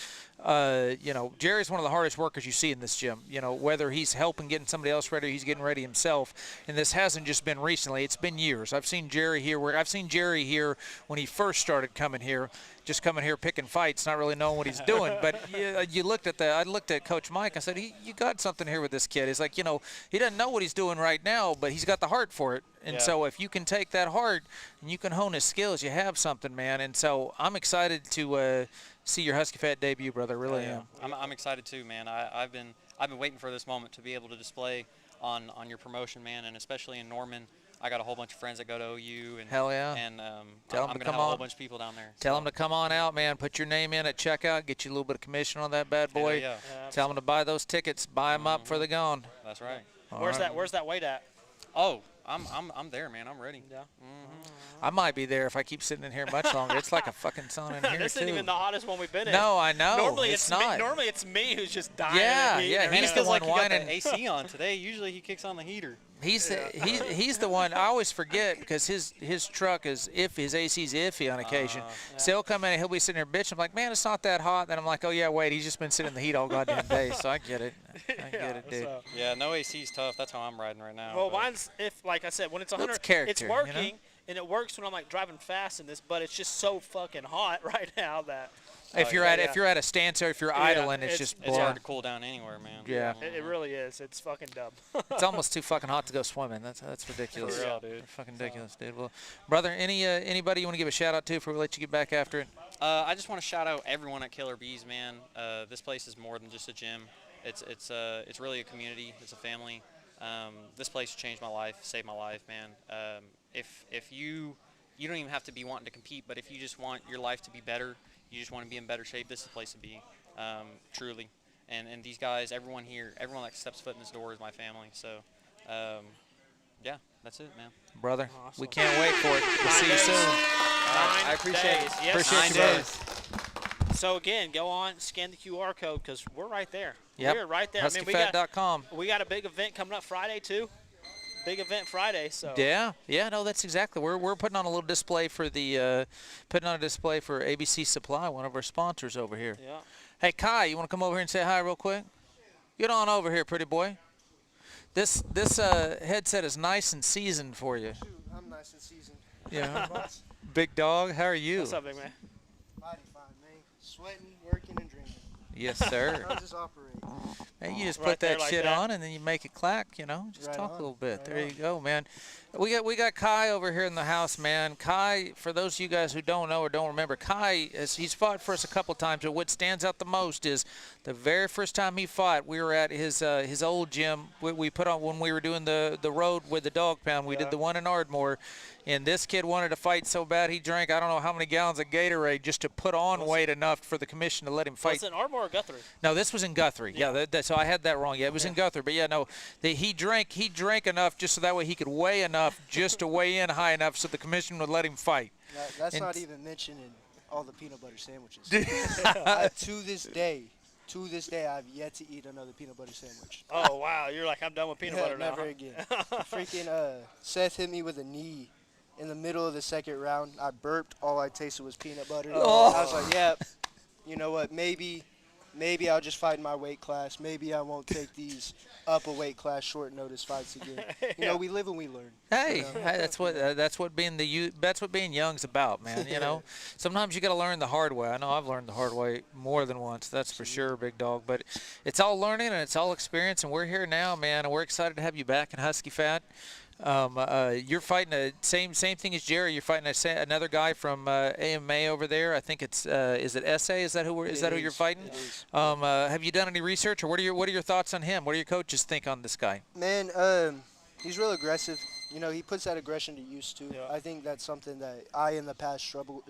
C: Jerry's one of the hardest workers you see in this gym. Whether he's helping getting somebody else ready, he's getting ready himself. And this hasn't just been recently; it's been years. I've seen Jerry here when he first started coming here, just coming here picking fights, not really knowing what he's doing. But I looked at Coach Mike. I said, you got something here with this kid. He's like, he doesn't know what he's doing right now, but he's got the heart for it. And so if you can take that heart and you can hone his skills, you have something, man. And so I'm excited to see your HuskyFat debut, brother. I really am.
I: I'm excited too, man. I've been waiting for this moment to be able to display on your promotion, man, and especially in Norman. I got a whole bunch of friends that go to OU, and
C: hell yeah,
I: and
C: I'm
I: going to have a whole bunch of people down there.
C: Tell them to come on out, man. Put your name in at checkout, get you a little bit of commission on that bad boy. Tell them to buy those tickets, buy them up for the gone.
I: That's right.
B: Where's that weight at?
I: Oh, I'm there, man. I'm ready.
B: Yeah.
C: I might be there if I keep sitting in here much longer. It's like a fucking sauna in here
B: This isn't even the hottest one we've been in.
C: No, I know.
B: Normally
C: it's not.
B: Normally it's me who's just dying.
C: Yeah, he's the one whining.
I: He got the AC on today. Usually he kicks on the heater.
C: He's the one. I always forget because his truck is his AC's iffy on occasion. So he'll come in and he'll be sitting there bitching. I'm like, man, it's not that hot. Then I'm like, oh yeah, wait, he's just been sitting in the heat all goddamn day. So I get it. I get it, dude.
I: Yeah, no AC's tough. That's how I'm riding right now.
B: Well, mine's like I said, when it's 100, it's working. And it works when I'm like driving fast in this, but it's just so fucking hot right now that.
C: If you're at a stance or if you're idling, it's just
I: it's hard to cool down anywhere, man.
C: Yeah,
B: it really is. It's fucking dumb.
C: It's almost too fucking hot to go swimming. That's ridiculous.
I: For real, dude.
C: It's fucking ridiculous, dude. Well, brother, anybody you want to give a shout out to before we let you get back after it?
I: I just want to shout out everyone at Killerbees, man. This place is more than just a gym. It's really a community. It's a family. This place changed my life, saved my life, man. If you don't even have to be wanting to compete, but if you just want your life to be better, you just want to be in better shape, this is the place to be, truly. And these guys, everyone here, everyone that steps foot in this door is my family. So, yeah, that's it, man.
C: Brother, we can't wait for it. We'll see you soon.
I: I appreciate it.
C: Appreciate you, brother.
B: So again, go on, scan the QR code because we're right there.
C: Yep.
B: We're right there.
C: HuskyFat.com.
B: We got a big event coming up Friday too. Big event Friday. So.
C: Yeah. No, that's exactly. We're putting on a little display for the for ABC Supply, one of our sponsors over here.
B: Yeah.
C: Hey Kai, you want to come over here and say hi real quick? Get on over here, pretty boy. This headset is nice and seasoned for you.
J: Shoot, I'm nice and seasoned.
C: Yeah. Big dog, how are you?
B: What's up, big man?
J: Mighty fine, man. Sweating, working, and drinking.
C: Yes, sir.
J: How does this operate?
C: Hey, you just
B: Right
C: put
B: there
C: that
B: like
C: shit
B: that.
C: on and then you make it clack, you know. Just
J: Right
C: talk
J: on,
C: a little bit.
J: right
C: There
J: on.
C: you go, man. We got Kai over here in the house, man. Kai, for those of you guys who don't know or don't remember, Kai, he's fought for us a couple times, but what stands out the most is the very first time he fought, we were at his old gym. We put on when we were doing the road with the dog pound. We did the one in Ardmore, and this kid wanted to fight so bad he drank I don't know how many gallons of Gatorade just to put on weight enough for the commission to let him fight.
B: Was it in Ardmore or Guthrie?
C: No, this was in Guthrie. Yeah, so I had that wrong. Yeah, it was in Guthrie. But yeah, no, he drank enough just so that way he could weigh enough just to weigh in high enough so the commission would let him fight.
J: That's
C: And-
J: not even mentioning all the peanut butter sandwiches. To this day, I've yet to eat another peanut butter sandwich.
B: Oh wow, you're like I'm done with peanut butter now.
J: Never again. Freaking Seth hit me with a knee in the middle of the second round. I burped. All I tasted was peanut butter.
C: Oh.
J: I was like, yep. You know what? Maybe I'll just fight in my weight class. Maybe I won't take these up a weight class short notice fights again. You know, we live and we learn.
C: Hey,
J: you know?
C: that's what being young's about, man. You know, sometimes you got to learn the hard way. I know I've learned the hard way more than once. That's for sure, big dog. But it's all learning and it's all experience, and we're here now, man. And we're excited to have you back in HuskyFat. You're fighting the same thing as Jerry. You're fighting another guy from AMA over there. I think it's is it SA? Is that who you're fighting?
J: It is.
C: Have you done any research, or what are your thoughts on him? What do your coaches think on this guy?
J: Man, he's real aggressive. You know, he puts that aggression to use too.
B: Yeah.
J: I think that's something that I in the past struggled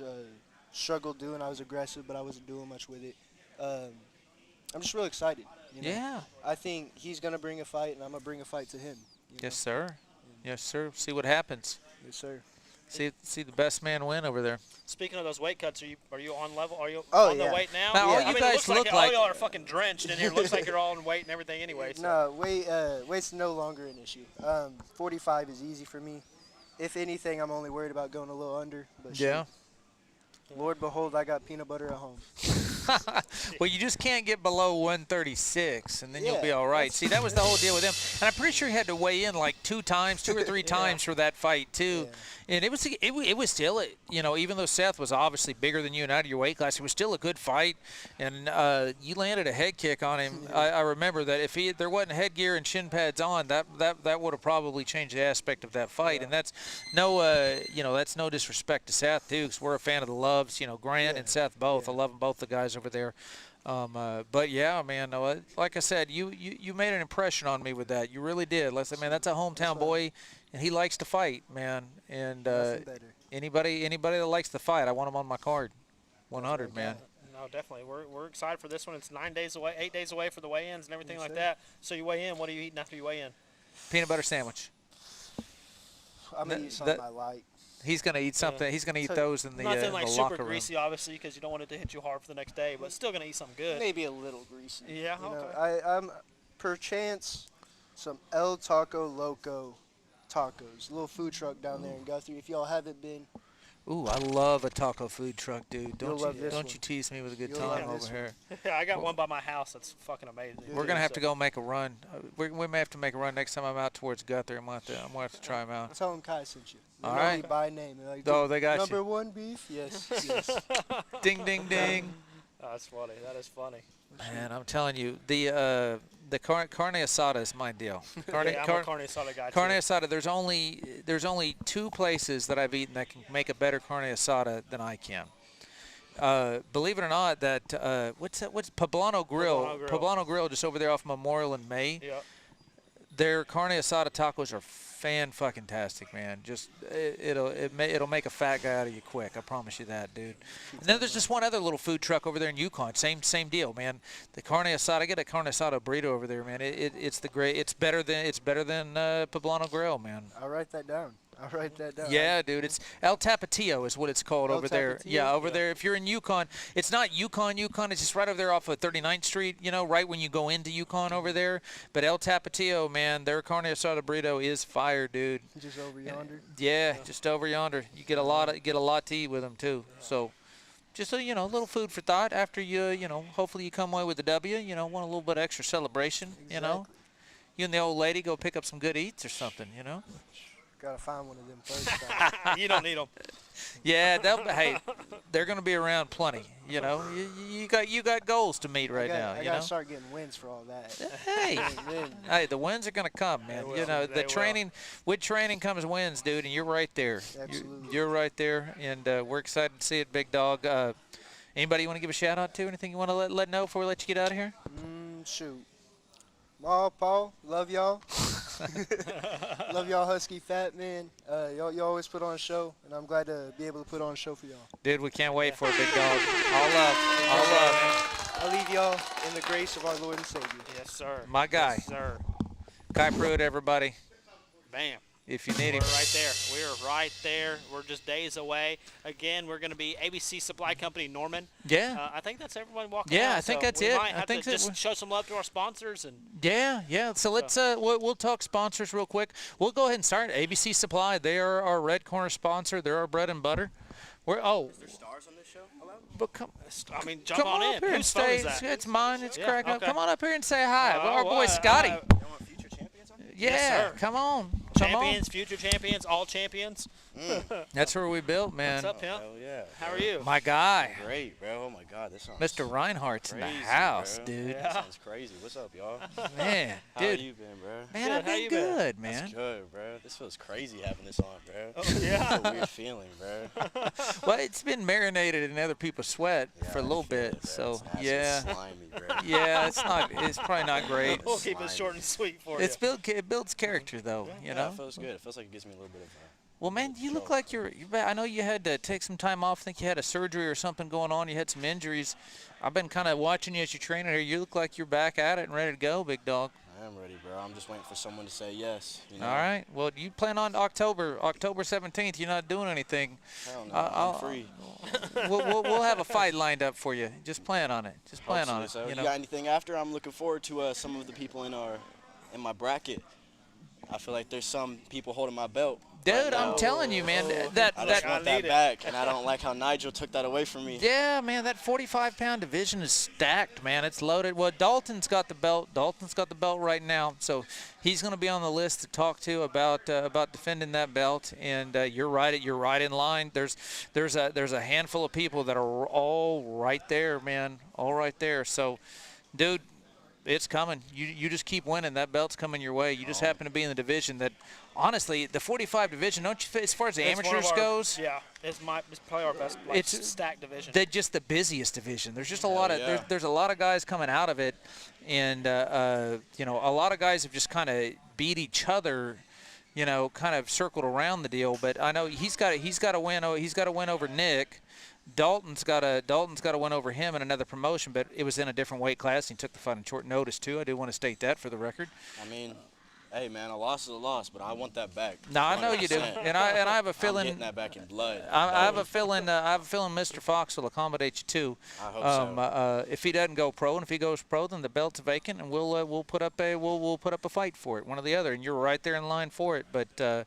J: doing. I was aggressive, but I wasn't doing much with it. I'm just real excited. You know?
C: Yeah.
J: I think he's gonna bring a fight, and I'm gonna bring a fight to him. You know?
C: Yes, sir. Yes, sir. See what happens.
J: Yes, sir.
C: See the best man win over there.
B: Speaking of those weight cuts, are you on level? Are you
J: Oh,
B: on the
J: yeah.
B: weight now?
C: Now, all
B: I
C: you
B: mean, it
C: guys
B: looks
C: look
B: all
C: like-
B: y'all are fucking drenched in here. Looks like you're all in weight and everything anyway. So.
J: No, weight's no longer an issue. 45 is easy for me. If anything, I'm only worried about going a little under. But shit,
C: Yeah.
J: Lord behold, I got peanut butter at home.
C: Well, you just can't get below 136, and then you'll
J: Yeah,
C: be all right. See, that was the whole deal with him. And I'm pretty sure he had to weigh in like two or three times for that fight too.
J: Yeah.
C: And it was still, you know, even though Seth was obviously bigger than you and out of your weight class, it was still a good fight. And you landed a head kick on him. I remember that if there wasn't headgear and shin pads on, that would have probably changed the aspect of that fight.
J: Yeah.
C: And that's that's no disrespect to Seth too, because we're a fan of the Loves. You know, Grant and Seth both. I love them both, the guys over there. But yeah, man, like I said, you made an impression on me with that. You really did. Let's say, man, that's a hometown boy, and he likes to fight, man. And
J: Nothing better.
C: anybody that likes to fight, I want him on my card. 100, man.
B: No, definitely. We're excited for this one. It's 8 days away for the weigh-ins and everything
J: Yes,
B: like
J: sir.
B: that. So you weigh in. What are you eating after you weigh in?
C: Peanut butter sandwich.
J: I'm gonna eat something I like.
C: He's gonna eat something. He's gonna eat
J: So,
C: those in the
B: Nothing like
C: the
B: super
C: locker room.
B: greasy, obviously, because you don't want it to hit you hard for the next day. But still gonna eat something good.
J: Maybe a little greasy.
B: Yeah,
J: You know,
B: okay.
J: I'm perchance some El Taco Loco tacos. A little food truck down there in Guthrie. If y'all haven't been,
C: Ooh, I love a taco food truok, dude.
J: You'll love this
C: Don't
J: one.
C: you tease me with a good
J: You'll
C: time
J: love
C: over
J: this
C: here.
B: Yeah, I got one by my house that's fucking amazing.
C: We're gonna have to go make a run. We may have to make a run next time I'm out towards Guthrie. I'm gonna have to try them out.
J: tell them Kai sent you. They
C: All
J: know
C: right.
J: me by name. They're like,
C: Oh,
J: "Dude,
C: they got you.
J: number one beef? Yes, yes.
C: Ding, ding, ding.
B: Oh, that's funny. That is funny.
C: Man, I'm telling you, the carne asada is my deal.
B: I'm a carne asada guy
C: Carne
B: too.
C: asada. There's only two places that I've eaten that can make a better carne asada than I can. Believe it or not, that what's Poblano Grill?
B: Poblano Grill.
C: Poblano Grill, just over there off Memorial and May.
B: Yep.
C: Their carne asada tacos are fan-fucking-tastic, man. Just it'll make a fat guy out of you quick. I promise you that, dude. And then there's just one other little food truck over there in Yukon. Same deal, man. The carne asada. I get a carne asada burrito over there, man. It's better than Poblano Grill, man.
J: I'll write that down. I'll write that down.
C: Yeah, dude. It's El Tapatio is what it's called over there. Yeah, over there. If you're in Yukon, it's not Yukon. It's just right over there off of 39th Street, right when you go into Yukon over there. But El Tapatio, man, their carne asada burrito is fire, dude.
J: Just over yonder?
C: Yeah, just over yonder. You get a lot to eat with them, too. So just, a little food for thought after you, hopefully you come away with a W, want a little bit extra celebration,
J: Exactly.
C: You and the old lady go pick up some good eats or something,
J: Gotta find one of them first.
I: You don't need them.
C: Yeah, hey, they're going to be around plenty. You got goals to meet right now.
J: I gotta start getting wins for all that.
C: Hey, the wins are going to come, man. The training with training comes wins, dude, and you're right there.
J: Absolutely.
C: You're right there, and we're excited to see it, big dog. Anybody you want to give a shout out to? Anything you want to let know before we let you get out of here?
J: Shoot. Ma, Paul, love y'all. Love y'all, HuskyFat, man. Y'all always put on a show, and I'm glad to be able to put on a show for y'all.
C: Dude, we can't wait for it, big dog. All love. All love.
J: I'll leave y'all in the grace of our Lord and Savior.
I: Yes, sir.
C: My guy.
I: Yes, sir.
C: Kai Pruitt, everybody.
I: Bam.
C: If you need him.
B: We're right there. We're right there. We're just days away. Again, we're going to be ABC Supply Company Norman.
C: Yeah.
B: I think that's everyone walking
C: Yeah,
B: out,
C: I think
B: so
C: that's
B: we
C: it.
B: might
C: I
B: have
C: think
B: to just show some love to our sponsors.
C: Yeah. So let's we'll talk sponsors real quick. We'll go ahead and start. ABC Supply, they are our Red Corner sponsor. They're our bread and butter.
H: Is there stars on this show? Hello?
C: But come
B: jump on
C: up
B: in.
C: here and
B: Whose phone
C: stay.
B: is that?
C: It's mine. It's cracking up.
B: okay.
C: Come on up here and say hi. Our boy Scotty. Yeah,
B: Yes, sir.
C: come on.
B: Champions, future champions, all champions.
C: That's where we built, man.
B: What's up, Pimp?
K: Hell yeah.
B: How are you?
C: My guy.
K: Great, bro. Oh my God, this sounds
C: Mr. Reinhardt's in the
K: crazy,
C: house,
K: bro.
C: dude.
K: That sounds crazy. What's up, y'all?
C: Man,
K: How
C: dude.
K: you been, bro?
C: Man,
B: Good.
C: I've
B: How
C: been
B: you been?
C: good, man.
K: That's good, bro. This feels crazy having this on, bro.
B: Oh, yeah.
K: It's a weird feeling, bro.
C: Well, it's been marinated in other people's sweat for a little bit,
K: It, bro.
C: so
K: It's nasty,
C: yeah.
K: slimy, bro.
C: Yeah, it's probably not great.
B: We'll keep it short and sweet for you.
C: It builds character though, you know.
K: It feels good. It feels like it gives me a little bit of.
C: Well, man, you look like you're I know you had to take some time off. I think you had a surgery or something going on. You had some injuries. I've been kind of watching you as you're training here. You look like you're back at it and ready to go, big dog.
K: I am ready, bro. I'm just waiting for someone to say yes. You know?
C: All right. Well, you plan on October 17th. You're not doing anything.
K: Hell no, I'm free.
C: We'll have a fight lined up for you. Just plan on it. Just plan on it.
K: So
C: You
K: you
C: know.
K: got anything after? I'm looking forward to some of the people in my bracket. I feel like there's some people holding my belt.
C: Dude,
K: right
C: I'm
K: now.
C: telling you, man.
K: I just want that back, and I don't like how Nigel took that away from me.
C: Yeah, man, that 45-pound division is stacked, man. It's loaded. Well, Dalton's got the belt. Dalton's got the belt right now, so he's going to be on the list to talk to about defending that belt. And you're right. You're right in line. There's a handful of people that are all right there, man. All right there. So, dude, it's coming. You just keep winning. That belt's coming your way. You just happen to be in the division that, honestly, the 45 division, don't you, as far as the amateurs goes?
B: Yeah, it's probably our best
C: It's
B: stacked division.
C: They're just the busiest division. There's just a lot of there's a lot of guys coming out of it, and a lot of guys have just kind of beat each other, kind of circled around the deal. But I know he's got a win. He's got a win over Nick. Dalton's got a win over him in another promotion, but it was in a different weight class. He took the fight on short notice too. I do want to state that for the record.
K: I mean, hey man, a loss is a loss, but I want that back.
C: No, I know you do, and I have a feeling
K: I'm getting that back in blood.
C: I have a feeling Mr. Fox will accommodate you too.
K: I hope so.
C: If he doesn't go pro, and if he goes pro, then the belt's vacant, and we'll put up a fight for it, one or the other, and you're right there in line for it. But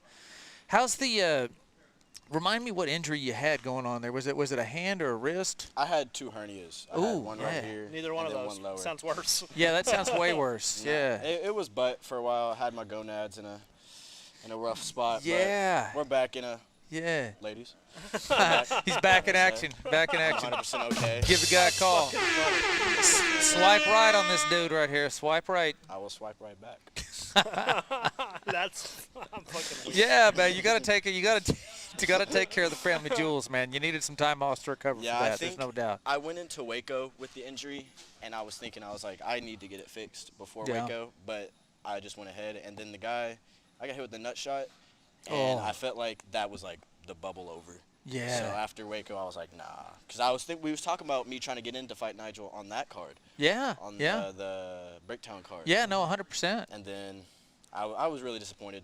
C: how's the? Remind me what injury you had going on there. Was it a hand or a wrist?
K: I had two hernias. I had one right here.
B: Neither one of
K: and then
B: those.
K: One lower.
B: Sounds worse.
C: Yeah, that sounds way worse. Yeah.
K: It was butt for a while. I had my gonads in a rough spot.
C: Yeah.
K: But we're back in ladies.
C: He's back in action. Back in action.
K: 100% okay.
C: Give the guy a call. Swipe right on this dude right here. Swipe right.
K: I will swipe right back.
B: I'm fucking weak.
C: Yeah, man. You gotta take care of the family jewels, man. You needed some time off to recover from that. There's no doubt.
K: I went into Waco with the injury, and I was like, I need to get it fixed before Waco, but I just went ahead, and then I got hit with the nut shot, and I felt like that was like the bubble over.
C: Yeah.
K: So after Waco, I was like, nah, because we was talking about me trying to get in to fight Nigel on that card.
C: Yeah.
K: On
C: yeah.
K: the Bricktown card.
C: Yeah. No. 100%.
K: And then I was really disappointed.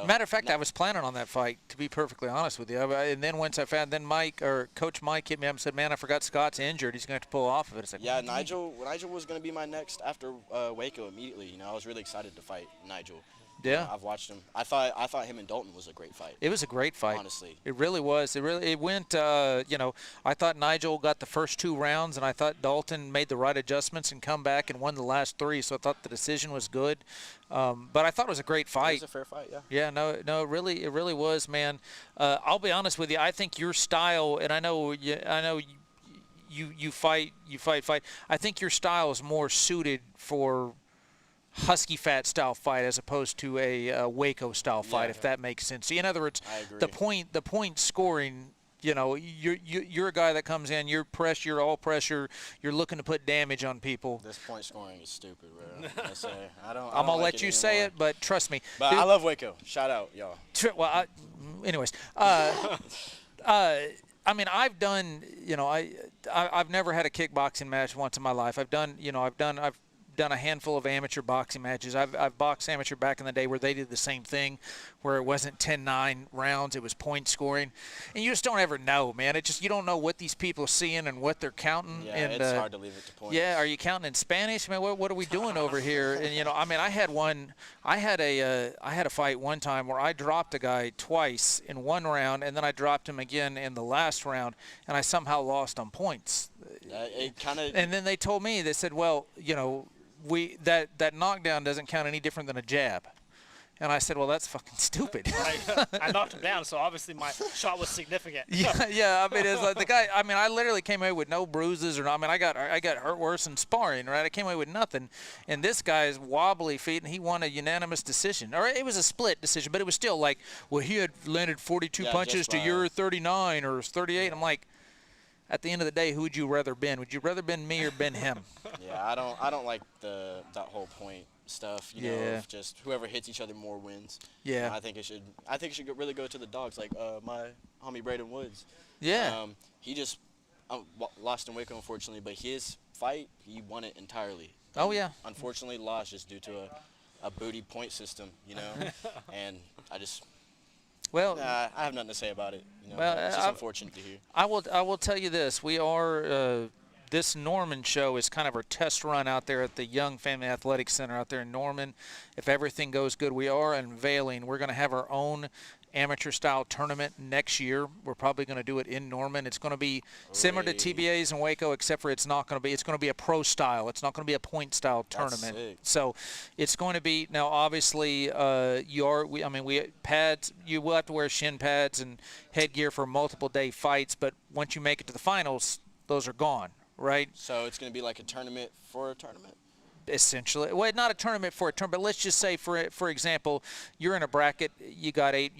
C: Matter of fact, I was planning on that fight, to be perfectly honest with you. And then once I found, then Coach Mike hit me up and said, "Man, I forgot Scott's injured. He's going to have to pull off of it." It's like,
K: yeah, Nigel was going to be my next after Waco immediately. I was really excited to fight Nigel.
C: Yeah,
K: I've watched him. I thought him and Dalton was a great fight.
C: It was a great fight.
K: Honestly,
C: it really was. It went. I thought Nigel got the first 2 rounds, and I thought Dalton made the right adjustments and come back and won the last 3. So I thought the decision was good. But I thought it was a great fight.
K: It was a fair fight. Yeah.
C: Yeah. No. It really was, man. I'll be honest with you. I think your style, and I know you fight. I think your style is more suited for HuskyFat style fight as opposed to a Waco style fight, if that makes sense. In other words, the point scoring, you're a guy that comes in, you're all pressure, you're looking to put damage on people.
K: This point scoring is stupid, bro.
C: I'm gonna let you say it, but trust me.
K: But dude, I love Waco. Shout out, y'all.
C: Well, anyways, I mean, I've done, I've never had a kickboxing match once in my life. I've done a handful of amateur boxing matches. I've boxed amateur back in the day where they did the same thing, where it wasn't 10-9 rounds, it was point scoring, and you just don't ever know, man. You don't know what these people are seeing and what they're counting.
K: Yeah,
C: and,
K: it's hard to leave it to points.
C: Yeah, are you counting in Spanish? I mean, what are we doing over here? And I had a fight one time where I dropped a guy twice in one round, and then I dropped him again in the last round, and I somehow lost on points. And then they told me, they said, well, that knockdown doesn't count any different than a jab. And I said, well, that's fucking stupid.
B: I knocked him down, so obviously my shot was significant.
C: Yeah. I mean, it's like the guy. I mean, I literally came away with no bruises, I got hurt worse than sparring, right? I came away with nothing. And this guy's wobbly feet, and he won a unanimous decision, or it was a split decision, but it was still like, well, he had landed 42 punches to your 39 or 38. I'm like, at the end of the day, who would you rather been? Would you rather been me or been him?
K: Yeah, I don't like that whole point stuff. Of just whoever hits each other more wins.
C: Yeah.
K: I think it should really go to the dogs, like my homie Braden Woods.
C: Yeah.
K: He just lost in Waco, unfortunately, but his fight, he won it entirely.
C: Oh yeah.
K: Unfortunately, lost just due to a booty point system, and I just.
C: Well,
K: I have nothing to say about it. It's just unfortunate to hear.
C: I will tell you this: we are this Norman show is kind of our test run out there at the Young Family Athletic Center out there in Norman. If everything goes good, we are unveiling. We're going to have our own amateur-style tournament next year. We're probably going to do it in Norman. It's going to be similar to TBA's in Waco, except for it's not going to be. It's going to be a pro style. It's not going to be a point style tournament.
K: Sick.
C: So it's going to be now. Obviously, pads. You will have to wear shin pads and headgear for multiple day fights. But once you make it to the finals, those are gone. Right.
K: So it's going to be like a tournament for a tournament.
C: Essentially, well, not a tournament for a tournament, but let's just say, for example, you're in a bracket. You got eight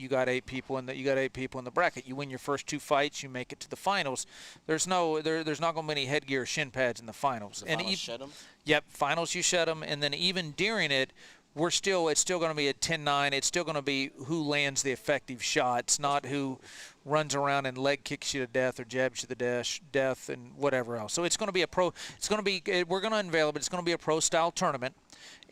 C: people in the bracket. You win your first 2 fights. You make it to the finals. There's not going to be any headgear or shin pads in the finals.
K: Shed them?
C: Yep, finals you shed them, and then even during it, it's still going to be a 10-9. It's still going to be who lands the effective shots, not who runs around and leg kicks you to death or jabs you to death and whatever else. So it's going to be we're going to unveil it, but it's going to be a pro-style tournament.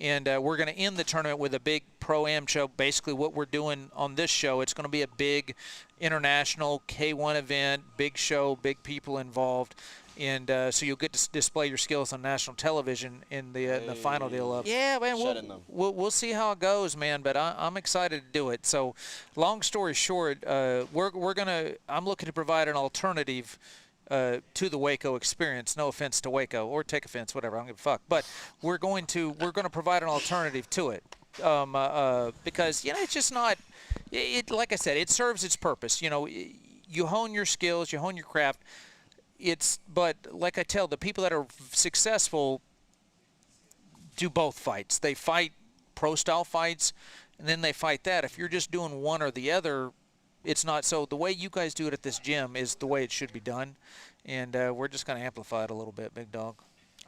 C: And we're going to end the tournament with a big pro-am show. Basically what we're doing on this show, it's going to be a big international K1 event, big show, big people involved. And so you'll get to display your skills on national television in the final deal up. Yeah, man, we'll see how it goes, man. But I'm excited to do it. So, long story short, I'm looking to provide an alternative to the Waco experience. No offense to Waco, or take offense, whatever. I don't give a fuck. But we're going to provide an alternative to it because it's just not. Like I said, it serves its purpose. You hone your skills, you hone your craft. But like I tell the people that are successful do both fights. They fight pro-style fights, and then they fight that. If you're just doing one or the other, it's not. So the way you guys do it at this gym is the way it should be done, and we're just going to amplify it a little bit, big dog.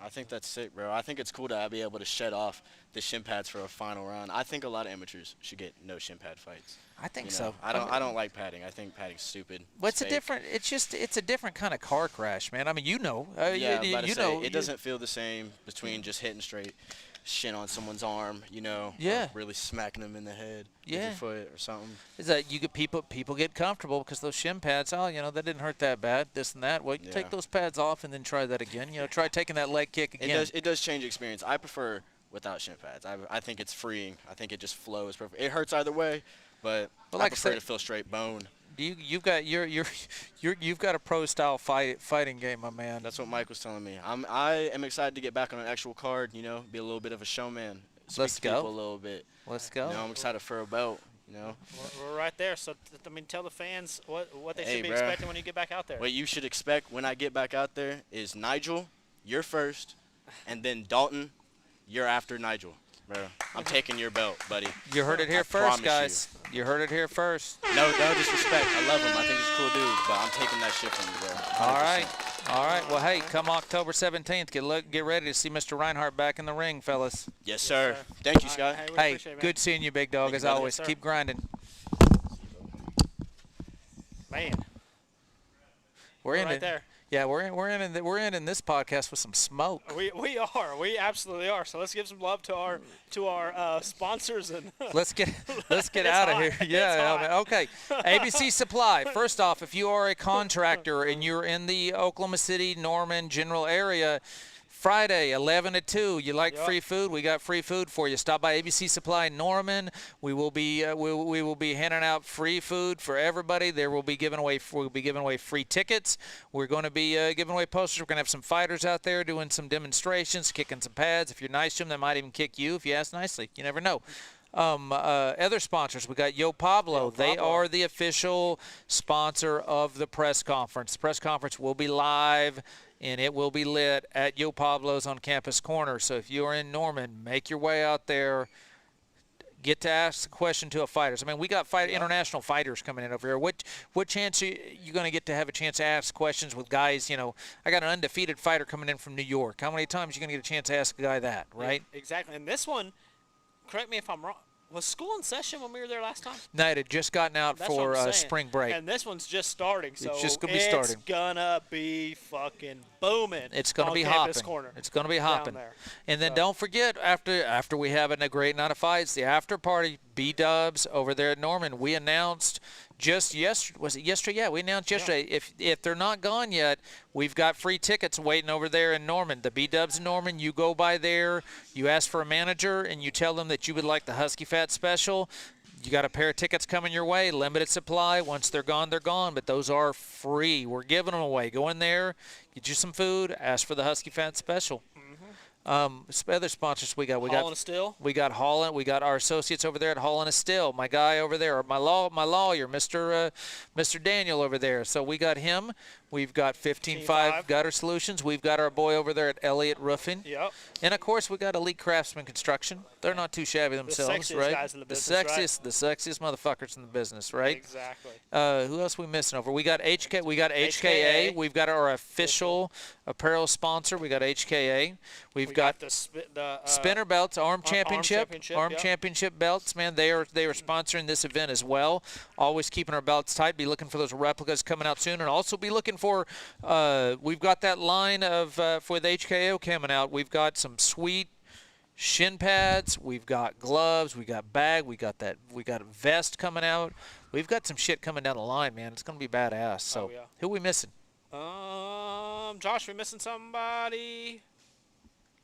K: I think that's sick, bro. I think it's cool to be able to shed off the shin pads for a final round. I think a lot of amateurs should get no shin pad fights.
C: I think so.
K: I don't like padding. I think padding's stupid.
C: What's a different? It's a different kind of car crash, man. I mean,
K: it doesn't feel the same between just hitting straight. shin on someone's arm, you know,
C: Yeah.
K: or really smacking them in the head with
C: Yeah.
K: your foot or something.
C: Is that you get people get comfortable because those shin pads, oh, you know, that didn't hurt that bad, this and that. Well, you take those pads off and then try that again. You know, try taking that leg kick again.
K: It does change experience. I prefer without shin pads. I think it's freeing. I think it just flows perfect. It hurts either way, but
C: like
K: I prefer
C: I said,
K: to feel straight bone.
C: You've got you've got a pro style fighting game, my man.
K: That's what Mike was telling me. I am excited to get back on an actual card. You know, be a little bit of a showman.
C: Let's
K: Speak to
C: go.
K: people a little bit.
C: Let's go.
K: You know, I'm excited for a belt. You know.
B: We're right there. So I mean, tell the fans what they
K: Hey,
B: should be
K: bro.
B: expecting when you get back out there.
K: What you should expect when I get back out there is Nigel, you're first, and then Dalton, you're after Nigel. Bro, I'm taking your belt, buddy.
C: You heard it here
K: I
C: first,
K: promise
C: guys. You heard it here first.
K: No disrespect. I love him. I think he's a cool dude, but I'm taking that shit from you, bro. 100%.
C: All right. All right. Well, hey, come October 17th, get ready to see Mr. Reinhardt back in the ring, fellas.
K: Yes, sir. Thank you, Scott.
C: Hey, good seeing you, big dog,
K: Thank
C: as
K: you, brother.
C: always.
K: Yes, sir.
C: Keep grinding.
B: Man.
C: We're in
B: right
C: it.
B: there.
C: Yeah, we're in this podcast with some smoke.
B: We are. We absolutely are. So let's give some love to our sponsors and
C: Let's get
B: It's
C: out of
B: hot.
C: here.
B: It's
C: Yeah,
B: hot.
C: I mean, okay. ABC Supply. First off, if you are a contractor and you're in the Oklahoma City, Norman general area, Friday, 11 to 2. You like free food? We got free food for you. Stop by ABC Supply Norman. We will be we will be handing out free food for everybody. We'll be giving away free tickets. We're going to be giving away posters. We're going to have some fighters out there doing some demonstrations, kicking some pads. If you're nice to them, they might even kick you if you ask nicely. You never know. Other sponsors, we got Yo Pablo. They are the official sponsor of the press conference. The press conference will be live and it will be lit at Yo Pablo's on Campus Corner. So if you are in Norman, make your way out there. Get to ask a question to a fighter. I mean, we got international fighters coming in over here. What chance are you going to get to have a chance to ask questions with guys? You know, I got an undefeated fighter coming in from New York. How many times are you going to get a chance to ask a guy that, right?
B: Yeah, exactly. And this one, correct me if I'm wrong, was school in session when we were there last time?
C: No, it had just gotten out
B: That's
C: for
B: what I'm saying.
C: spring break.
B: And this one's just starting, so
C: It's just gonna be starting.
B: It's gonna be fucking booming.
C: It's going to
B: on
C: be
B: Campus
C: hopping.
B: Corner
C: It's going to be
B: down
C: hopping.
B: there.
C: And then don't forget, after we have a great night of fights, the after party, B-Dubs over there at Norman, we announced just yesterday. Was it yesterday? Yeah, we announced yesterday. If they're not gone yet, we've got free tickets waiting over there in Norman. The B-Dubs in Norman, you go by there, you ask for a manager, and you tell them that you would like the HuskyFat special. You got a pair of tickets coming your way, limited supply. Once they're gone, but those are free. We're giving them away. Go in there, get you some food, ask for the HuskyFat special. Other sponsors we got.
B: Hall and Still.
C: We got Holland. We got our associates over there at Hall and Still. My guy over there, my lawyer, Mr. Daniel over there. So we got him. We've got 15.5 Gutter Solutions. We've got our boy over there at Elliott Roofing.
B: Yep.
C: And of course we got Elite Craftsman Construction. They're not too shabby themselves,
B: sexiest
C: right?
B: guys in the business,
C: the sexiest motherfuckers in the business, right?
B: Exactly.
C: Who else we missing over? We got HKA. We've got our official apparel sponsor. We got HKA. We've got
B: the
C: Spinner belts, Arm Championship
B: yep.
C: Championship belts. Man, they are sponsoring this event as well. Always keeping our belts tight. Be looking for those replicas coming out soon, and also be looking for. We've got that line of for the HKO coming out. We've got some sweet shin pads. We've got gloves. We got bag. We got a vest coming out. We've got some shit coming down the line, man. It's gonna be badass. So who we missing?
B: Josh, we missing somebody?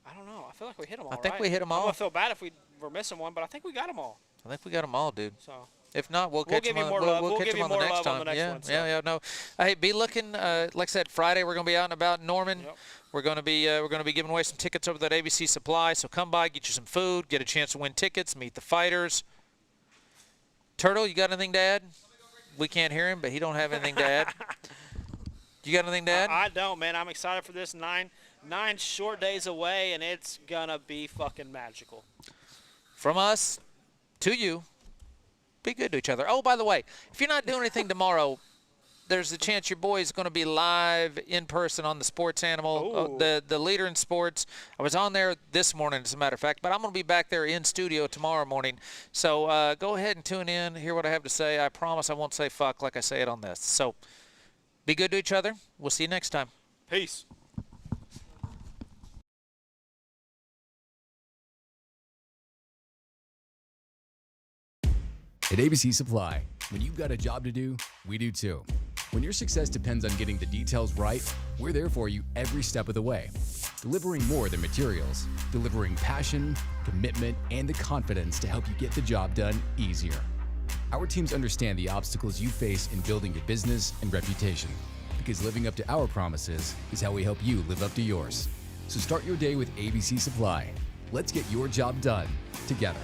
B: I don't know. I feel like we hit them all.
C: I think we hit them all.
B: I'm gonna feel bad if we were missing one, but I think we got them all.
C: I think we got them all, dude.
B: So.
C: If not, we'll catch
B: give
C: them
B: you
C: on,
B: more love.
C: we'll catch
B: give
C: them
B: you
C: on the
B: more
C: next
B: love
C: time.
B: on the next
C: yeah,
B: one, so.
C: yeah, no. Hey, be looking. Like I said, Friday we're going to be out and about in Norman.
B: Yep.
C: We're going to be giving away some tickets over at ABC Supply. So come by, get you some food, get a chance to win tickets, meet the fighters. Turtle, you got anything to add? We can't hear him, but he don't have anything to add. You got anything to add?
B: I don't, man. I'm excited for this. Nine short days away, and it's gonna be fucking magical.
C: From us to you. Be good to each other. Oh, by the way, if you're not doing anything tomorrow, there's a chance your boy is going to be live in person on the Sports Animal, the leader in sports. I was on there this morning, as a matter of fact, but I'm going to be back there in studio tomorrow morning. So go ahead and tune in, hear what I have to say. I promise I won't say fuck like I say it on this. So be good to each other. We'll see you next time.
B: Peace.
L: At ABC Supply, when you've got a job to do, we do too. When your success depends on getting the details right, we're there for you every step of the way. Delivering more than materials, delivering passion, commitment, and the confidence to help you get the job done easier. Our teams understand the obstacles you face in building your business and reputation, because living up to our promises is how we help you live up to yours. So start your day with ABC Supply. Let's get your job done together.